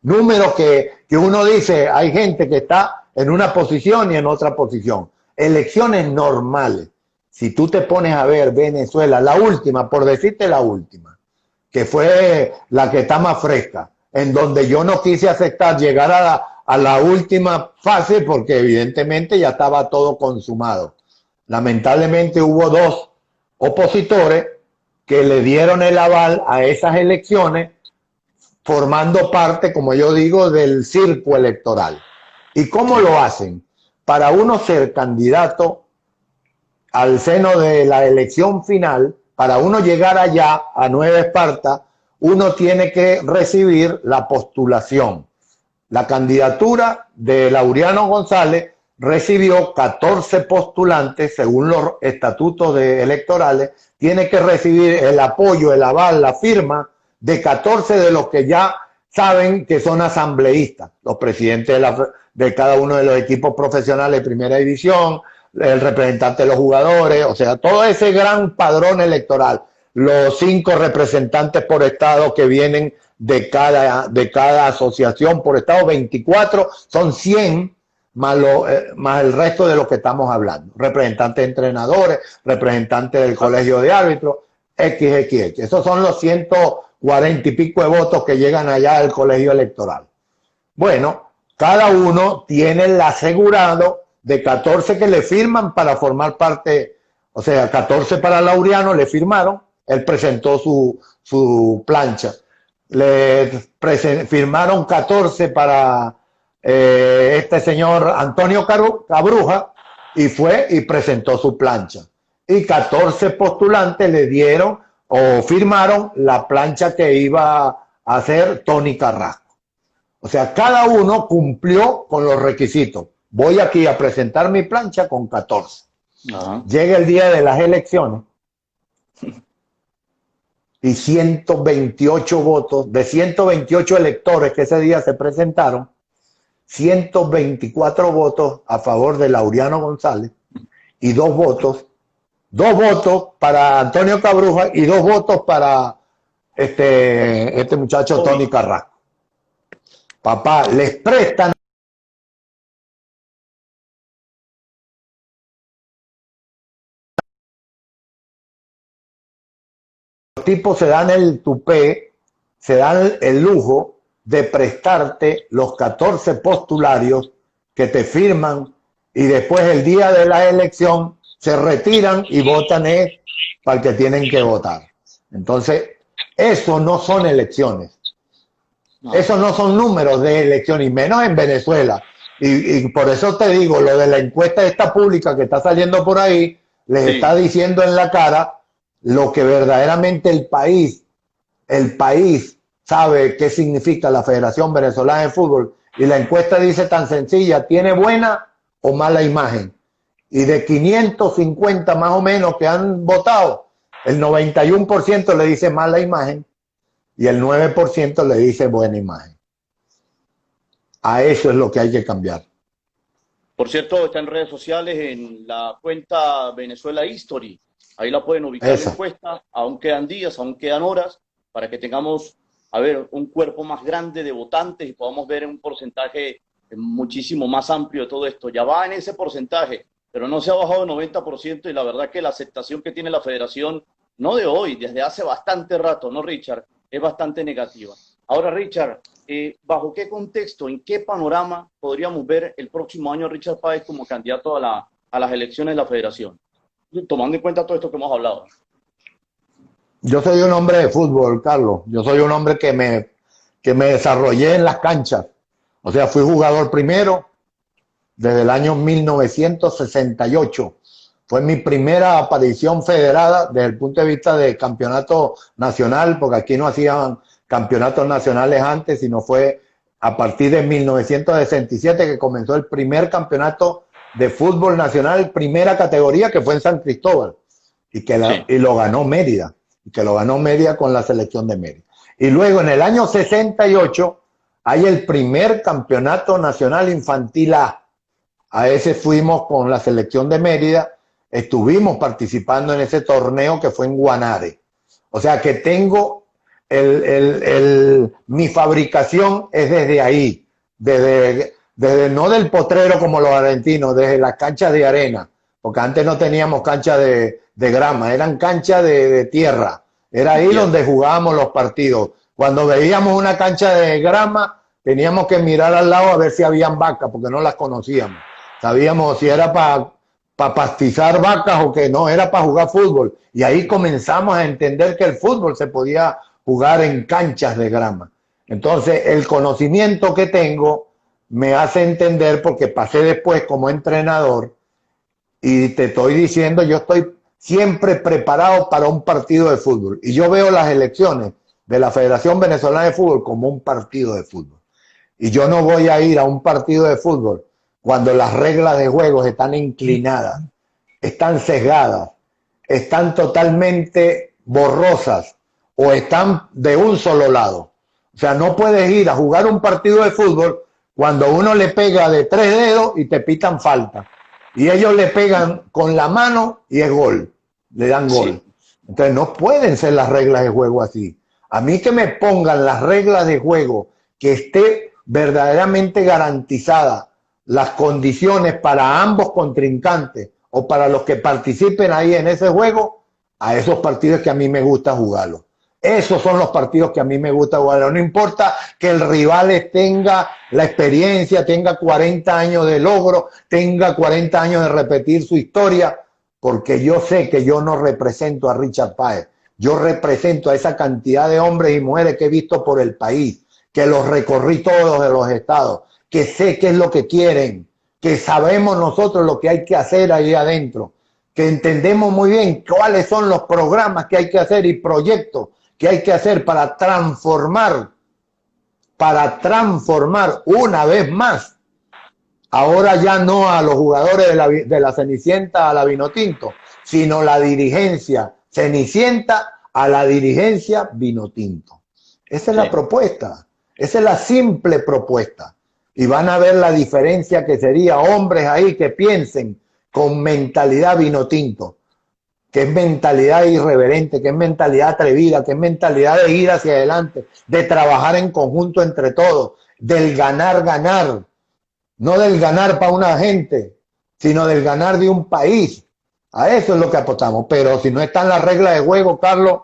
Números que uno dice, hay gente que está en una posición y en otra posición. Elecciones normales. Si tú te pones a ver Venezuela, la última, por decirte la última, que fue la que está más fresca, en donde yo no quise aceptar llegar a la última fase porque evidentemente ya estaba todo consumado. Lamentablemente hubo dos opositores que le dieron el aval a esas elecciones, formando parte, como yo digo, del circo electoral. ¿Y cómo lo hacen? Para uno ser candidato al seno de la elección final, para uno llegar allá a Nueva Esparta, uno tiene que recibir la postulación. La candidatura de Laureano González recibió 14 postulantes, según los estatutos electorales, tiene que recibir el apoyo, el aval, la firma de 14 de los que ya saben que son asambleístas, los presidentes de cada uno de los equipos profesionales de primera división, el representante de los jugadores, o sea, todo ese gran padrón electoral, los 5 representantes por estado que vienen de cada asociación por estado, 24, son 100 más el resto de lo que estamos hablando, representantes de entrenadores, representantes del colegio de árbitros, XXX, esos son los 140 y pico de votos que llegan allá al colegio electoral. Bueno, cada uno tiene el asegurado de 14 que le firman para formar parte, o sea, 14 para Laureano le firmaron, él presentó su plancha, firmaron 14 para este señor Antonio Cabruja y fue y presentó su plancha. Y 14 postulantes le dieron o firmaron la plancha que iba a hacer Tony Carrasco. O sea, cada uno cumplió con los requisitos. Voy aquí a presentar mi plancha con 14. Ajá. Llega el día de las elecciones y 128 votos, de 128 electores que ese día se presentaron, 124 votos a favor de Laureano González y 2 votos 2 votos para Antonio Cabruja y 2 votos para este muchacho Tony Carrasco. Papá, les prestan. Los tipos se dan el tupé, se dan el lujo de prestarte los 14 postularios que te firman y después el día de la elección se retiran y votan para el que tienen que votar. Entonces, eso no son elecciones. No. Esos no son números de elección, y menos en Venezuela. Y por eso te digo, lo de la encuesta esta pública que está saliendo por ahí, les está diciendo en la cara lo que verdaderamente el país sabe qué significa la Federación Venezolana de Fútbol. Y la encuesta dice tan sencilla: ¿tiene buena o mala imagen? Y de 550 más o menos que han votado, el 91% le dice mala imagen y el 9% le dice buena imagen. A eso es lo que hay que cambiar. Por cierto, está en redes sociales, en la cuenta Venezuela History. Ahí la pueden ubicar en la encuesta. Aún quedan días, aún quedan horas para que tengamos, un cuerpo más grande de votantes y podamos ver un porcentaje muchísimo más amplio de todo esto. Ya va en ese porcentaje, pero no se ha bajado el 90%, y la verdad que la aceptación que tiene la federación, no de hoy, desde hace bastante rato, ¿no, Richard?, es bastante negativa. Ahora, Richard, ¿bajo qué contexto, en qué panorama podríamos ver el próximo año a Richard Páez como candidato a las elecciones de la federación? Tomando en cuenta todo esto que hemos hablado. Yo soy un hombre de fútbol, Carlos. Yo soy un hombre que me desarrollé en las canchas. O sea, fui jugador primero desde el año 1968. Fue mi primera aparición federada desde el punto de vista de campeonato nacional, porque aquí no hacían campeonatos nacionales antes, sino fue a partir de 1967 que comenzó el primer campeonato de fútbol nacional, primera categoría, que fue en San Cristóbal, y lo ganó Mérida, con la selección de Mérida. Y luego en el año 68 hay el primer campeonato nacional infantil A. A ese fuimos con la selección de Mérida, estuvimos participando en ese torneo que fue en Guanare. O sea que tengo mi fabricación es desde ahí, desde no del potrero como los argentinos, desde las canchas de arena, porque antes no teníamos canchas de grama, eran canchas de tierra. Era ahí donde jugábamos los partidos. Cuando veíamos una cancha de grama, teníamos que mirar al lado a ver si habían vacas, porque no las conocíamos. Sabíamos si era para pastizar vacas o que no, era para jugar fútbol. Y ahí comenzamos a entender que el fútbol se podía jugar en canchas de grama. Entonces, el conocimiento que tengo me hace entender, porque pasé después como entrenador, y te estoy diciendo, yo estoy siempre preparado para un partido de fútbol. Y yo veo las elecciones de la Federación Venezolana de Fútbol como un partido de fútbol. Y yo no voy a ir a un partido de fútbol cuando las reglas de juego están inclinadas, están sesgadas, están totalmente borrosas o están de un solo lado. O sea, no puedes ir a jugar un partido de fútbol cuando uno le pega de 3 dedos y te pitan falta. Y ellos le pegan con la mano y es gol, le dan gol. Entonces no pueden ser las reglas de juego así. A mí que me pongan las reglas de juego, que esté verdaderamente garantizada las condiciones para ambos contrincantes o para los que participen ahí en ese juego, a esos partidos que a mí me gusta jugarlos. Esos son los partidos que a mí me gusta jugarlos. No importa que el rival tenga la experiencia, tenga 40 años de logro, tenga 40 años de repetir su historia, porque yo sé que yo no represento a Richard Páez. Yo represento a esa cantidad de hombres y mujeres que he visto por el país, que los recorrí todos de los estados, que sé qué es lo que quieren, que sabemos nosotros lo que hay que hacer ahí adentro, que entendemos muy bien cuáles son los programas que hay que hacer y proyectos que hay que hacer para transformar una vez más, ahora ya no a los jugadores de la Cenicienta a la Vinotinto, sino la dirigencia Cenicienta a la dirigencia Vinotinto. Esa es la propuesta, esa es la simple propuesta. Y van a ver la diferencia que sería hombres ahí que piensen con mentalidad Vinotinto. que es mentalidad irreverente, que es mentalidad atrevida, que es mentalidad de ir hacia adelante, de trabajar en conjunto entre todos, del ganar, ganar, no del ganar para una gente, sino del ganar de un país. A eso es lo que apostamos. Pero si no están las reglas de juego, Carlos,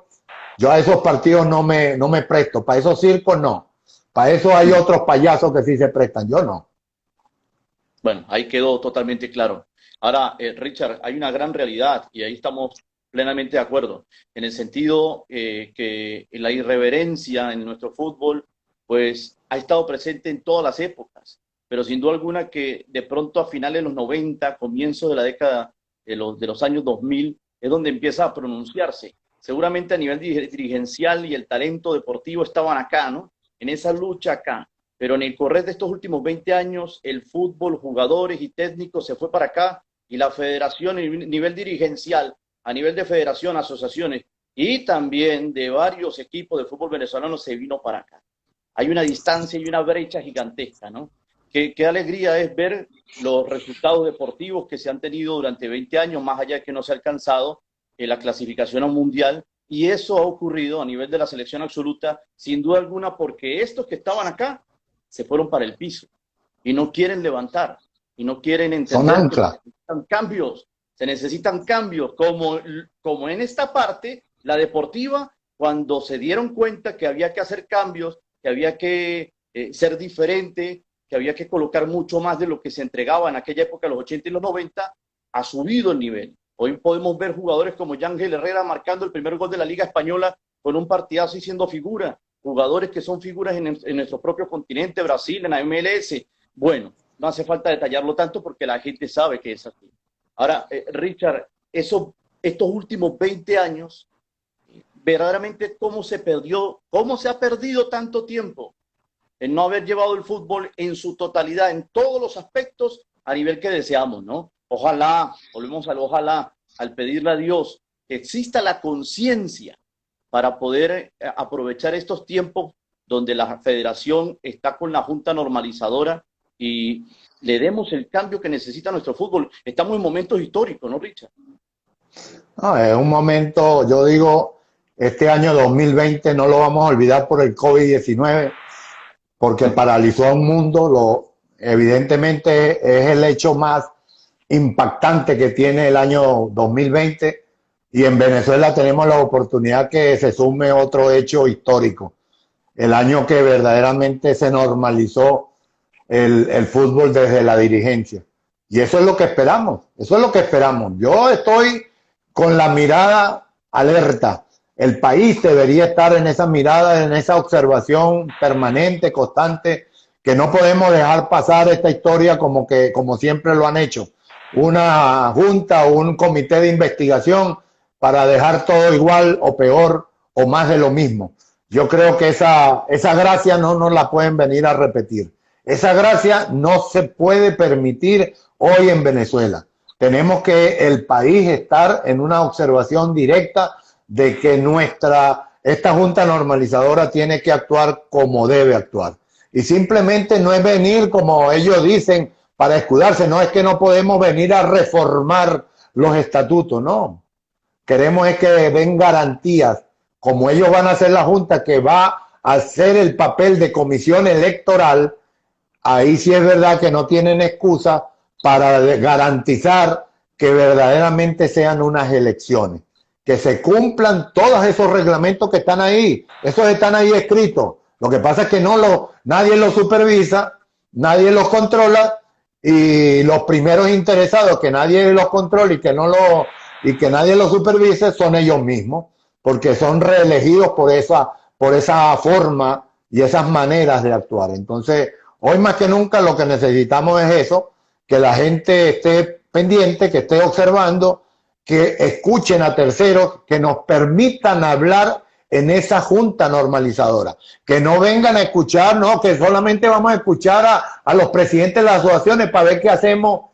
yo a esos partidos no me presto. Para esos circos no. Para eso hay otros payasos que sí se prestan. Yo no. Bueno, ahí quedó totalmente claro. Ahora, Richard, hay una gran realidad y ahí estamos plenamente de acuerdo, en el sentido que la irreverencia en nuestro fútbol, pues ha estado presente en todas las épocas, pero sin duda alguna que de pronto a finales de los 90, comienzos de la década de los años 2000, es donde empieza a pronunciarse. Seguramente a nivel dirigencial y el talento deportivo estaban acá, ¿no? En esa lucha acá. Pero en el correr de estos últimos 20 años, el fútbol, jugadores y técnicos se fue para acá y la federación, a nivel dirigencial, a nivel de federación, asociaciones y también de varios equipos de fútbol venezolano se vino para acá. Hay una distancia y una brecha gigantesca, ¿no? Qué alegría es ver los resultados deportivos que se han tenido durante 20 años, más allá de que no se ha alcanzado la clasificación a un mundial. Y eso ha ocurrido a nivel de la selección absoluta, sin duda alguna, porque estos que estaban acá se fueron para el piso y no quieren levantar y no quieren Son entender que anclas. se necesitan cambios, como en esta parte, la deportiva, cuando se dieron cuenta que había que hacer cambios, que había que ser diferente, que había que colocar mucho más de lo que se entregaba en aquella época, los 80 y los 90, ha subido el nivel. Hoy podemos ver jugadores como Yangel Herrera marcando el primer gol de la Liga Española con un partidazo y siendo figura. Jugadores que son figuras en nuestro propio continente, Brasil, en la MLS. Bueno, no hace falta detallarlo tanto porque la gente sabe que es así. Ahora, Richard, estos últimos 20 años, verdaderamente cómo se ha perdido tanto tiempo en no haber llevado el fútbol en su totalidad, en todos los aspectos, a nivel que deseamos, ¿no? Ojalá, volvemos al ojalá, al pedirle a Dios que exista la conciencia para poder aprovechar estos tiempos donde la federación está con la junta normalizadora y le demos el cambio que necesita nuestro fútbol. Estamos en momentos históricos, ¿no, Richard? No, es un momento, yo digo, este año 2020 no lo vamos a olvidar por el COVID-19, porque paralizó a un mundo, evidentemente es el hecho más impactante que tiene el año 2020 y en Venezuela tenemos la oportunidad que se sume otro hecho histórico, el año que verdaderamente se normalizó el fútbol desde la dirigencia. Y eso es lo que esperamos, eso es lo que esperamos. Yo estoy con la mirada alerta. El país debería estar en esa mirada, en esa observación permanente, constante, que no podemos dejar pasar esta historia como siempre lo han hecho. Una junta o un comité de investigación para dejar todo igual o peor o más de lo mismo. Yo creo que esa gracia no nos la pueden venir a repetir. Esa gracia no se puede permitir hoy en Venezuela. Tenemos que el país estar en una observación directa de que esta junta normalizadora tiene que actuar como debe actuar. Y simplemente no es venir, como ellos dicen, para escudarse, no es que no podemos venir a reformar los estatutos, no. Queremos es que den garantías, como ellos van a hacer la junta, que va a hacer el papel de comisión electoral. Ahí sí es verdad que no tienen excusa para garantizar que verdaderamente sean unas elecciones, que se cumplan todos esos reglamentos que están ahí. Esos están ahí escritos. Lo que pasa es que nadie los supervisa, nadie los controla y los primeros interesados que nadie los controle y que nadie los supervise son ellos mismos, porque son reelegidos por esa forma y esas maneras de actuar. Entonces, hoy más que nunca lo que necesitamos es eso, que la gente esté pendiente, que esté observando, que escuchen a terceros, que nos permitan hablar en esa junta normalizadora, que no vengan a escuchar, no, que solamente vamos a escuchar a los presidentes de las asociaciones para ver qué hacemos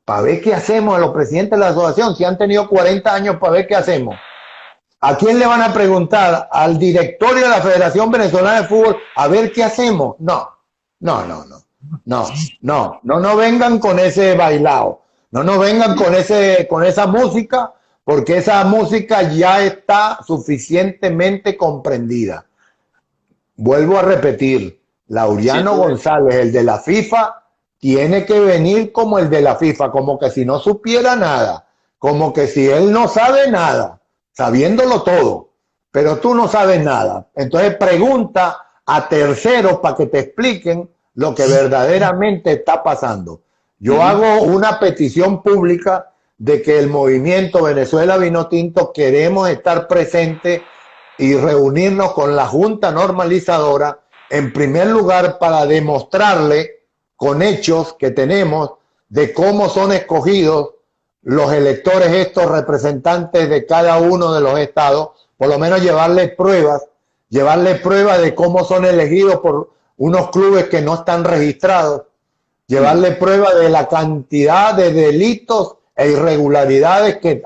a los presidentes de la asociación, si han tenido 40 años para ver qué hacemos. ¿A quién le van a preguntar? ¿Al directorio de la Federación Venezolana de Fútbol a ver qué hacemos? No vengan con ese bailao, no vengan con esa música, porque esa música ya está suficientemente comprendida. Vuelvo a repetir, Sin Laureano duda. González, el de la FIFA, tiene que venir como el de la FIFA, como que si no supiera nada, como que si él no sabe nada, sabiéndolo todo, pero tú no sabes nada. Entonces pregunta a terceros para que te expliquen lo que verdaderamente está pasando. Yo hago una petición pública de que el movimiento Venezuela Vinotinto queremos estar presentes y reunirnos con la Junta Normalizadora, en primer lugar para demostrarle con hechos que tenemos de cómo son escogidos los electores, estos representantes de cada uno de los estados, por lo menos llevarles pruebas de cómo son elegidos por unos clubes que no están registrados, llevarle prueba de la cantidad de delitos e irregularidades que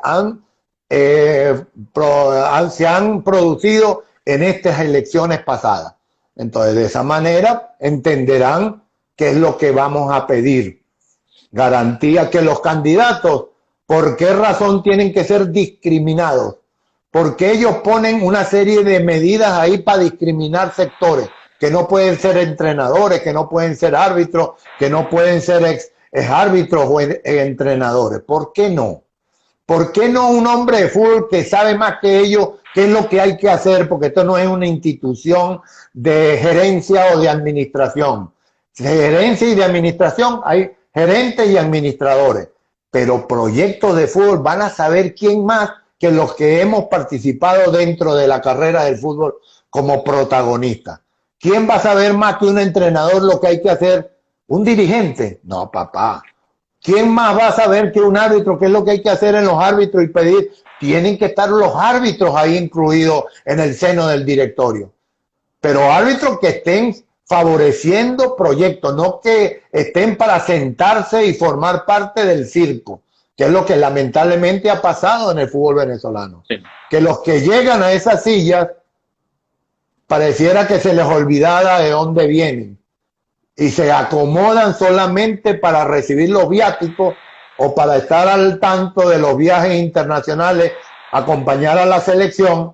se han producido en estas elecciones pasadas. Entonces, de esa manera entenderán qué es lo que vamos a pedir. Garantía que los candidatos, ¿por qué razón tienen que ser discriminados? Porque ellos ponen una serie de medidas ahí para discriminar sectores, que no pueden ser entrenadores, que no pueden ser árbitros, que no pueden ser ex árbitros o entrenadores. ¿Por qué no? ¿Por qué no un hombre de fútbol que sabe más que ellos qué es lo que hay que hacer? Porque esto no es una institución de gerencia o de administración. De gerencia y de administración hay gerentes y administradores, pero proyectos de fútbol van a saber quién más que los que hemos participado dentro de la carrera del fútbol como protagonistas. ¿Quién va a saber más que un entrenador lo que hay que hacer? ¿Un dirigente? No, papá. ¿Quién más va a saber que un árbitro qué es lo que hay que hacer en los árbitros y pedir? Tienen que estar los árbitros ahí incluidos en el seno del directorio. Pero árbitros que estén favoreciendo proyectos, no que estén para sentarse y formar parte del circo, que es lo que lamentablemente ha pasado en el fútbol venezolano. Sí. Que los que llegan a esas sillas pareciera que se les olvidara de dónde vienen y se acomodan solamente para recibir los viáticos o para estar al tanto de los viajes internacionales, acompañar a la selección,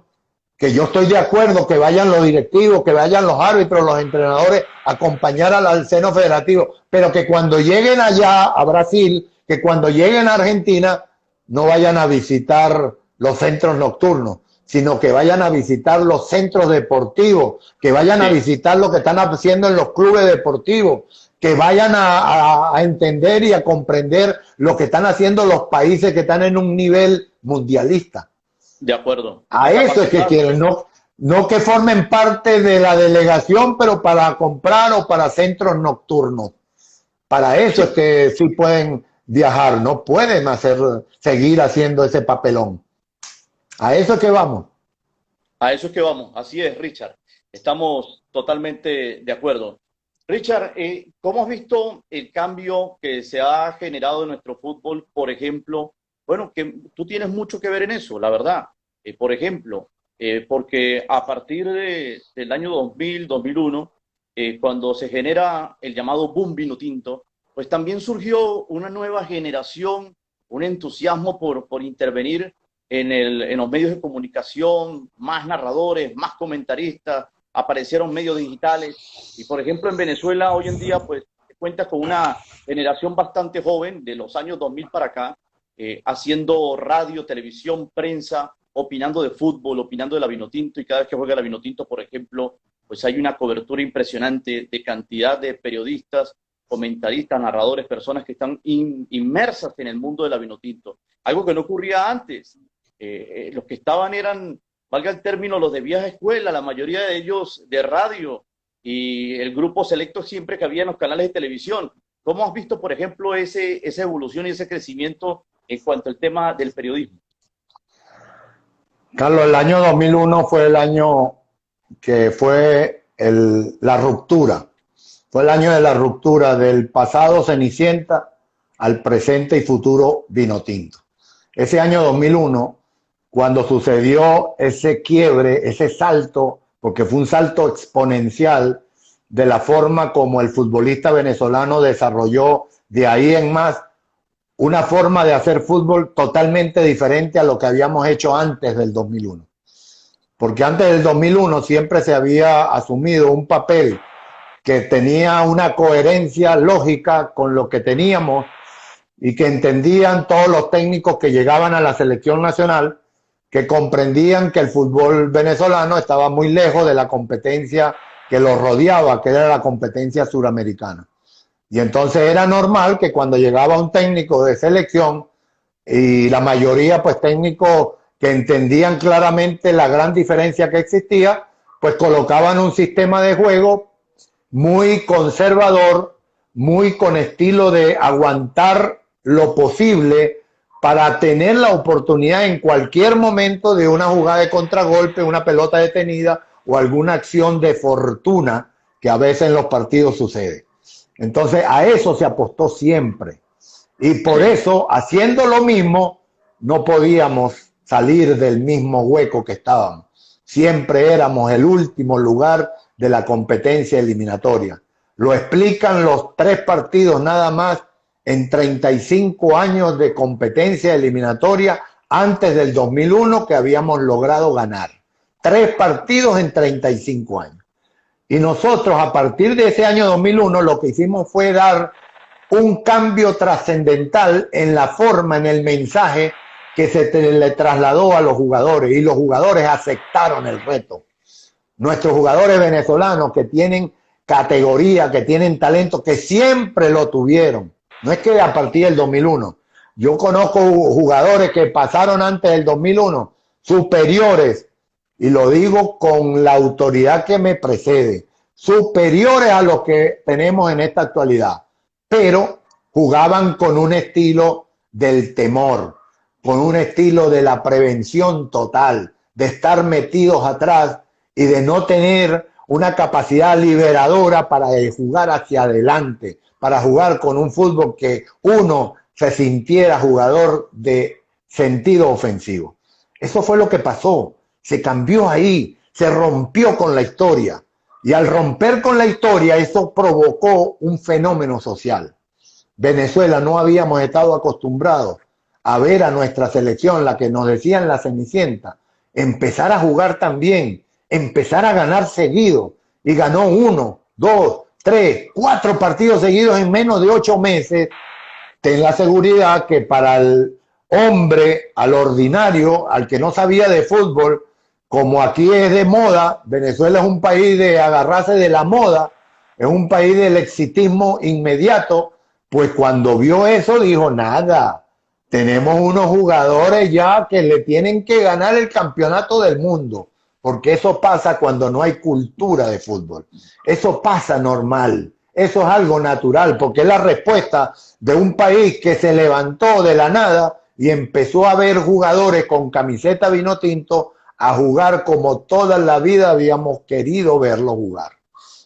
que yo estoy de acuerdo que vayan los directivos, que vayan los árbitros, los entrenadores, acompañar al seno federativo, pero que cuando lleguen allá a Brasil, que cuando lleguen a Argentina, no vayan a visitar los centros nocturnos, sino que vayan a visitar los centros deportivos, que vayan a visitar lo que están haciendo en los clubes deportivos, que vayan a entender y a comprender lo que están haciendo los países que están en un nivel mundialista. De acuerdo. A eso es que quieren, no que formen parte de la delegación, pero para comprar o para centros nocturnos. Para eso es que sí pueden viajar, no pueden seguir haciendo ese papelón. A eso es que vamos. A eso es que vamos. Así es, Richard. Estamos totalmente de acuerdo. Richard, ¿cómo has visto el cambio que se ha generado en nuestro fútbol? Por ejemplo, bueno, que tú tienes mucho que ver en eso, la verdad. Por ejemplo, porque a partir del año 2000, 2001, cuando se genera el llamado boom vinotinto, pues también surgió una nueva generación, un entusiasmo por intervenir en los medios de comunicación, más narradores, más comentaristas, aparecieron medios digitales. Y por ejemplo, en Venezuela hoy en día, pues cuenta con una generación bastante joven, de los años 2000 para acá, haciendo radio, televisión, prensa, opinando de fútbol, opinando de la Vinotinto, y cada vez que juega la Vinotinto, por ejemplo, pues hay una cobertura impresionante de cantidad de periodistas, comentaristas, narradores, personas que están inmersas en el mundo de la Vinotinto. Algo que no ocurría antes. Los que estaban eran, valga el término, los de vieja escuela, la mayoría de ellos de radio, y el grupo selecto siempre que había en los canales de televisión. ¿Cómo has visto, por ejemplo, esa evolución y ese crecimiento en cuanto al tema del periodismo? Carlos, el año 2001 fue el año que fue la ruptura. Fue el año de la ruptura del pasado Cenicienta al presente y futuro Vinotinto. Ese año 2001, cuando sucedió ese quiebre, ese salto, porque fue un salto exponencial de la forma como el futbolista venezolano desarrolló de ahí en más una forma de hacer fútbol totalmente diferente a lo que habíamos hecho antes del 2001. Porque antes del 2001 siempre se había asumido un papel que tenía una coherencia lógica con lo que teníamos y que entendían todos los técnicos que llegaban a la selección nacional, que comprendían que el fútbol venezolano estaba muy lejos de la competencia que lo rodeaba, que era la competencia suramericana. Y entonces era normal que cuando llegaba un técnico de selección, y la mayoría pues técnicos que entendían claramente la gran diferencia que existía, pues colocaban un sistema de juego muy conservador, muy con estilo de aguantar lo posible para tener la oportunidad en cualquier momento de una jugada de contragolpe, una pelota detenida o alguna acción de fortuna que a veces en los partidos sucede. Entonces a eso se apostó siempre. Y por eso, haciendo lo mismo, no podíamos salir del mismo hueco que estábamos. Siempre éramos el último lugar de la competencia eliminatoria. Lo explican los 3 partidos nada más en 35 años de competencia eliminatoria antes del 2001 que habíamos logrado ganar. 3 partidos en 35 años. Y nosotros, a partir de ese año 2001, lo que hicimos fue dar un cambio trascendental en la forma, en el mensaje que le trasladó a los jugadores, y los jugadores aceptaron el reto. Nuestros jugadores venezolanos que tienen categoría, que tienen talento, que siempre lo tuvieron. No es que a partir del 2001. Yo conozco jugadores que pasaron antes del 2001, superiores, y lo digo con la autoridad que me precede, superiores a los que tenemos en esta actualidad, pero jugaban con un estilo del temor, con un estilo de la prevención total, de estar metidos atrás y de no tener una capacidad liberadora para jugar hacia adelante, para jugar con un fútbol que uno se sintiera jugador de sentido ofensivo. Eso fue lo que pasó. Se cambió ahí, se rompió con la historia. Y al romper con la historia, eso provocó un fenómeno social. Venezuela no habíamos estado acostumbrados a ver a nuestra selección, la que nos decían la Cenicienta, empezar a jugar también, empezar a ganar seguido. Y ganó 1, 2, 3, 4 partidos seguidos en menos de 8 meses. Ten la seguridad que para el hombre, al ordinario, al que no sabía de fútbol, como aquí es de moda, Venezuela es un país de agarrarse de la moda, es un país del exitismo inmediato, pues cuando vio eso dijo, nada, tenemos unos jugadores ya que le tienen que ganar el campeonato del mundo, porque eso pasa cuando no hay cultura de fútbol, eso pasa normal, eso es algo natural, porque es la respuesta de un país que se levantó de la nada y empezó a ver jugadores con camiseta vino tinto a jugar como toda la vida habíamos querido verlo jugar.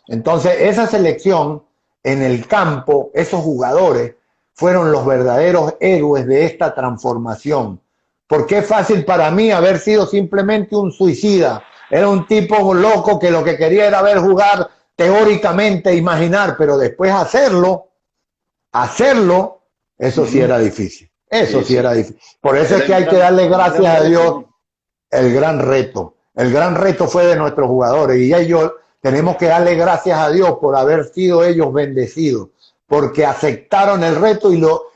Entonces, esa selección en el campo, esos jugadores fueron los verdaderos héroes de esta transformación. Porque es fácil para mí haber sido simplemente un suicida. Era un tipo loco que lo que quería era ver jugar teóricamente, imaginar, pero después hacerlo, eso sí era difícil. Eso sí era difícil. Por eso es que hay que darle gracias a Dios. El gran reto fue de nuestros jugadores y ellos tenemos que darle gracias a Dios por haber sido ellos bendecidos, porque aceptaron el reto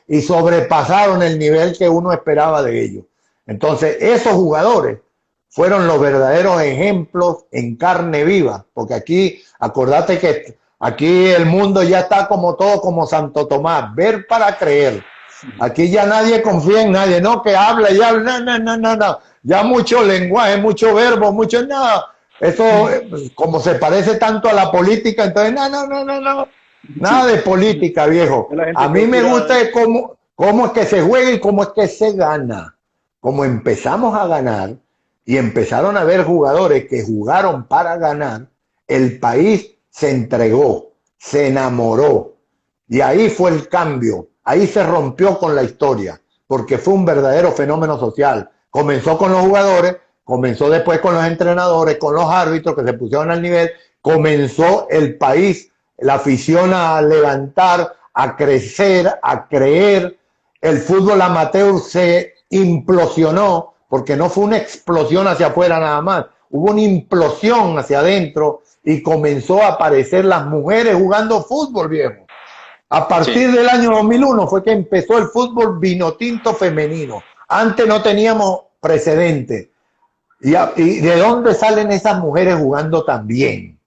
y sobrepasaron el nivel que uno esperaba de ellos. Entonces, esos jugadores fueron los verdaderos ejemplos en carne viva, porque aquí, acordate que aquí el mundo ya está como todo, como Santo Tomás, ver para creer. Aquí ya nadie confía en nadie, no, que habla y habla, no. Ya mucho lenguaje, mucho verbo, mucho nada. Eso, como se parece tanto a la política, entonces, no. Nada de política, viejo. A mí me gusta cómo es que se juega y cómo es que se gana. Como empezamos a ganar y empezaron a haber jugadores que jugaron para ganar, el país se entregó, se enamoró. Y ahí fue el cambio. Ahí se rompió con la historia, porque fue un verdadero fenómeno social. Comenzó con los jugadores, comenzó después con los entrenadores, con los árbitros que se pusieron al nivel, comenzó el país, la afición a levantar, a crecer, a creer el fútbol amateur se implosionó, porque no fue una explosión hacia afuera nada más, hubo una implosión hacia adentro y comenzó a aparecer las mujeres jugando fútbol, viejo. A partir del año 2001 fue que empezó el fútbol vinotinto femenino. Antes no teníamos precedente. ¿Y de dónde salen esas mujeres jugando tan bien?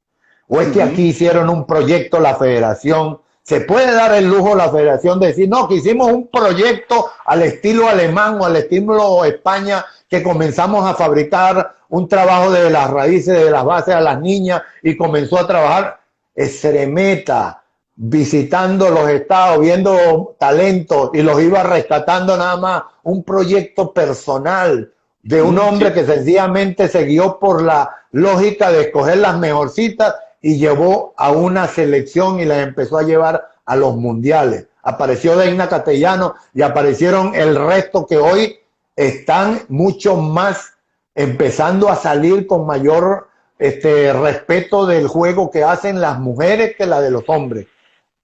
¿O es que aquí hicieron un proyecto la federación? ¿Se puede dar el lujo la federación de decir, no, que hicimos un proyecto al estilo alemán o al estilo España, que comenzamos a fabricar un trabajo de las raíces, de las bases a las niñas y comenzó a trabajar Estremeta, visitando los estados, viendo talentos y los iba rescatando nada más? Un proyecto personal de un hombre que sencillamente se guió por la lógica de escoger las mejorcitas y llevó a una selección y las empezó a llevar a los mundiales. Apareció Deina Castellano y aparecieron el resto que hoy están mucho más empezando a salir con mayor respeto del juego que hacen las mujeres que la de los hombres.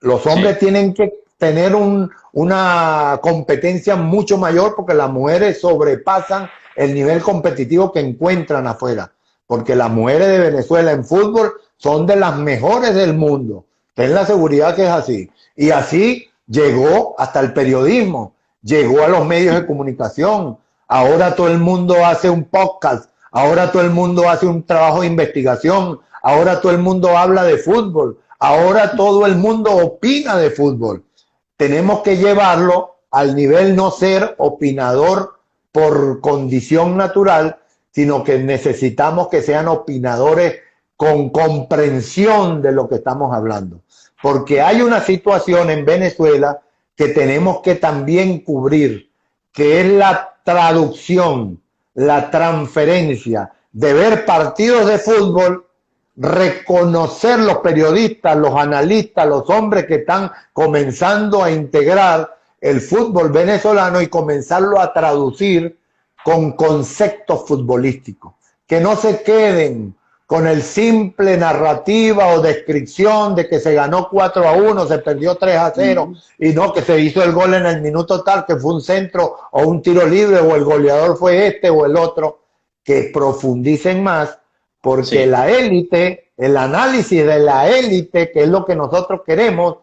Los hombres tienen que tener una competencia mucho mayor porque las mujeres sobrepasan el nivel competitivo que encuentran afuera. Porque las mujeres de Venezuela en fútbol son de las mejores del mundo. Ten la seguridad que es así. Y así llegó hasta el periodismo, llegó a los medios de comunicación. Ahora todo el mundo hace un podcast, ahora todo el mundo hace un trabajo de investigación, ahora todo el mundo habla de fútbol, ahora todo el mundo opina de fútbol. Tenemos que llevarlo al nivel no ser opinador por condición natural, sino que necesitamos que sean opinadores con comprensión de lo que estamos hablando. Porque hay una situación en Venezuela que tenemos que también cubrir, que es la traducción, la transferencia de ver partidos de fútbol, reconocer los periodistas, los analistas, los hombres que están comenzando a integrar el fútbol venezolano y comenzarlo a traducir con conceptos futbolísticos, que no se queden con el simple narrativa o descripción de que se ganó 4-1, se perdió 3-0 y no que se hizo el gol en el minuto tal, que fue un centro o un tiro libre o el goleador fue este o el otro, que profundicen más, porque la élite, el análisis de la élite, que es lo que nosotros queremos,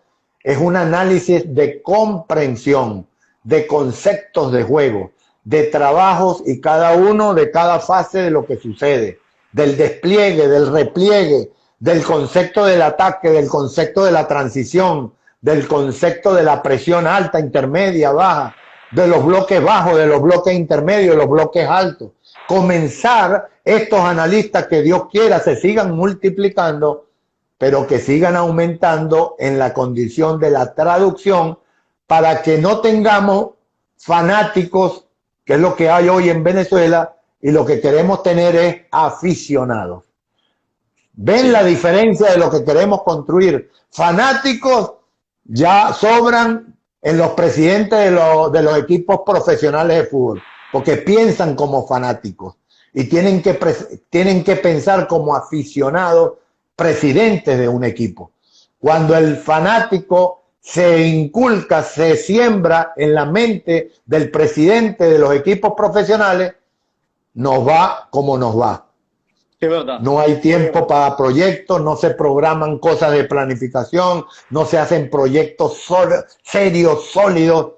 es un análisis de comprensión, de conceptos de juego, de trabajos y cada uno de cada fase de lo que sucede, del despliegue, del repliegue, del concepto del ataque, del concepto de la transición, del concepto de la presión alta, intermedia, baja, de los bloques bajos, de los bloques intermedios, de los bloques altos. Comenzar estos analistas, que Dios quiera se sigan multiplicando, pero que sigan aumentando en la condición de la traducción, para que no tengamos fanáticos, que es lo que hay hoy en Venezuela, y lo que queremos tener es aficionados. ¿Ven la diferencia de lo que queremos construir? Fanáticos ya sobran en los presidentes de los equipos profesionales de fútbol, porque piensan como fanáticos y tienen que pensar como aficionados, presidentes de un equipo. Cuando el fanático se inculca, se siembra en la mente del presidente de los equipos profesionales, nos va como nos va. Es verdad. No hay tiempo para proyectos, no se programan cosas de planificación, no se hacen proyectos serios, sólidos,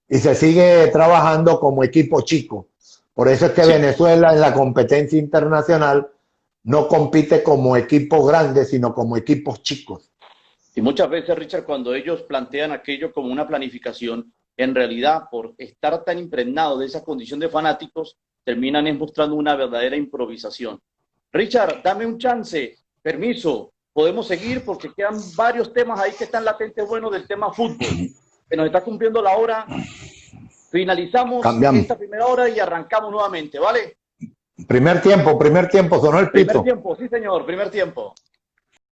y se sigue trabajando como equipo chico. Por eso es que Venezuela en la competencia internacional no compite como equipos grandes, sino como equipos chicos. Y muchas veces, Richard, cuando ellos plantean aquello como una planificación, en realidad, por estar tan impregnados de esa condición de fanáticos, terminan mostrando una verdadera improvisación. Richard, dame un chance, permiso, podemos seguir porque quedan varios temas ahí que están latentes buenos del tema fútbol. Se nos está cumpliendo la hora, finalizamos esta primera hora y arrancamos nuevamente, ¿vale? Primer tiempo, sonó el pito. Primer tiempo, sí señor, primer tiempo.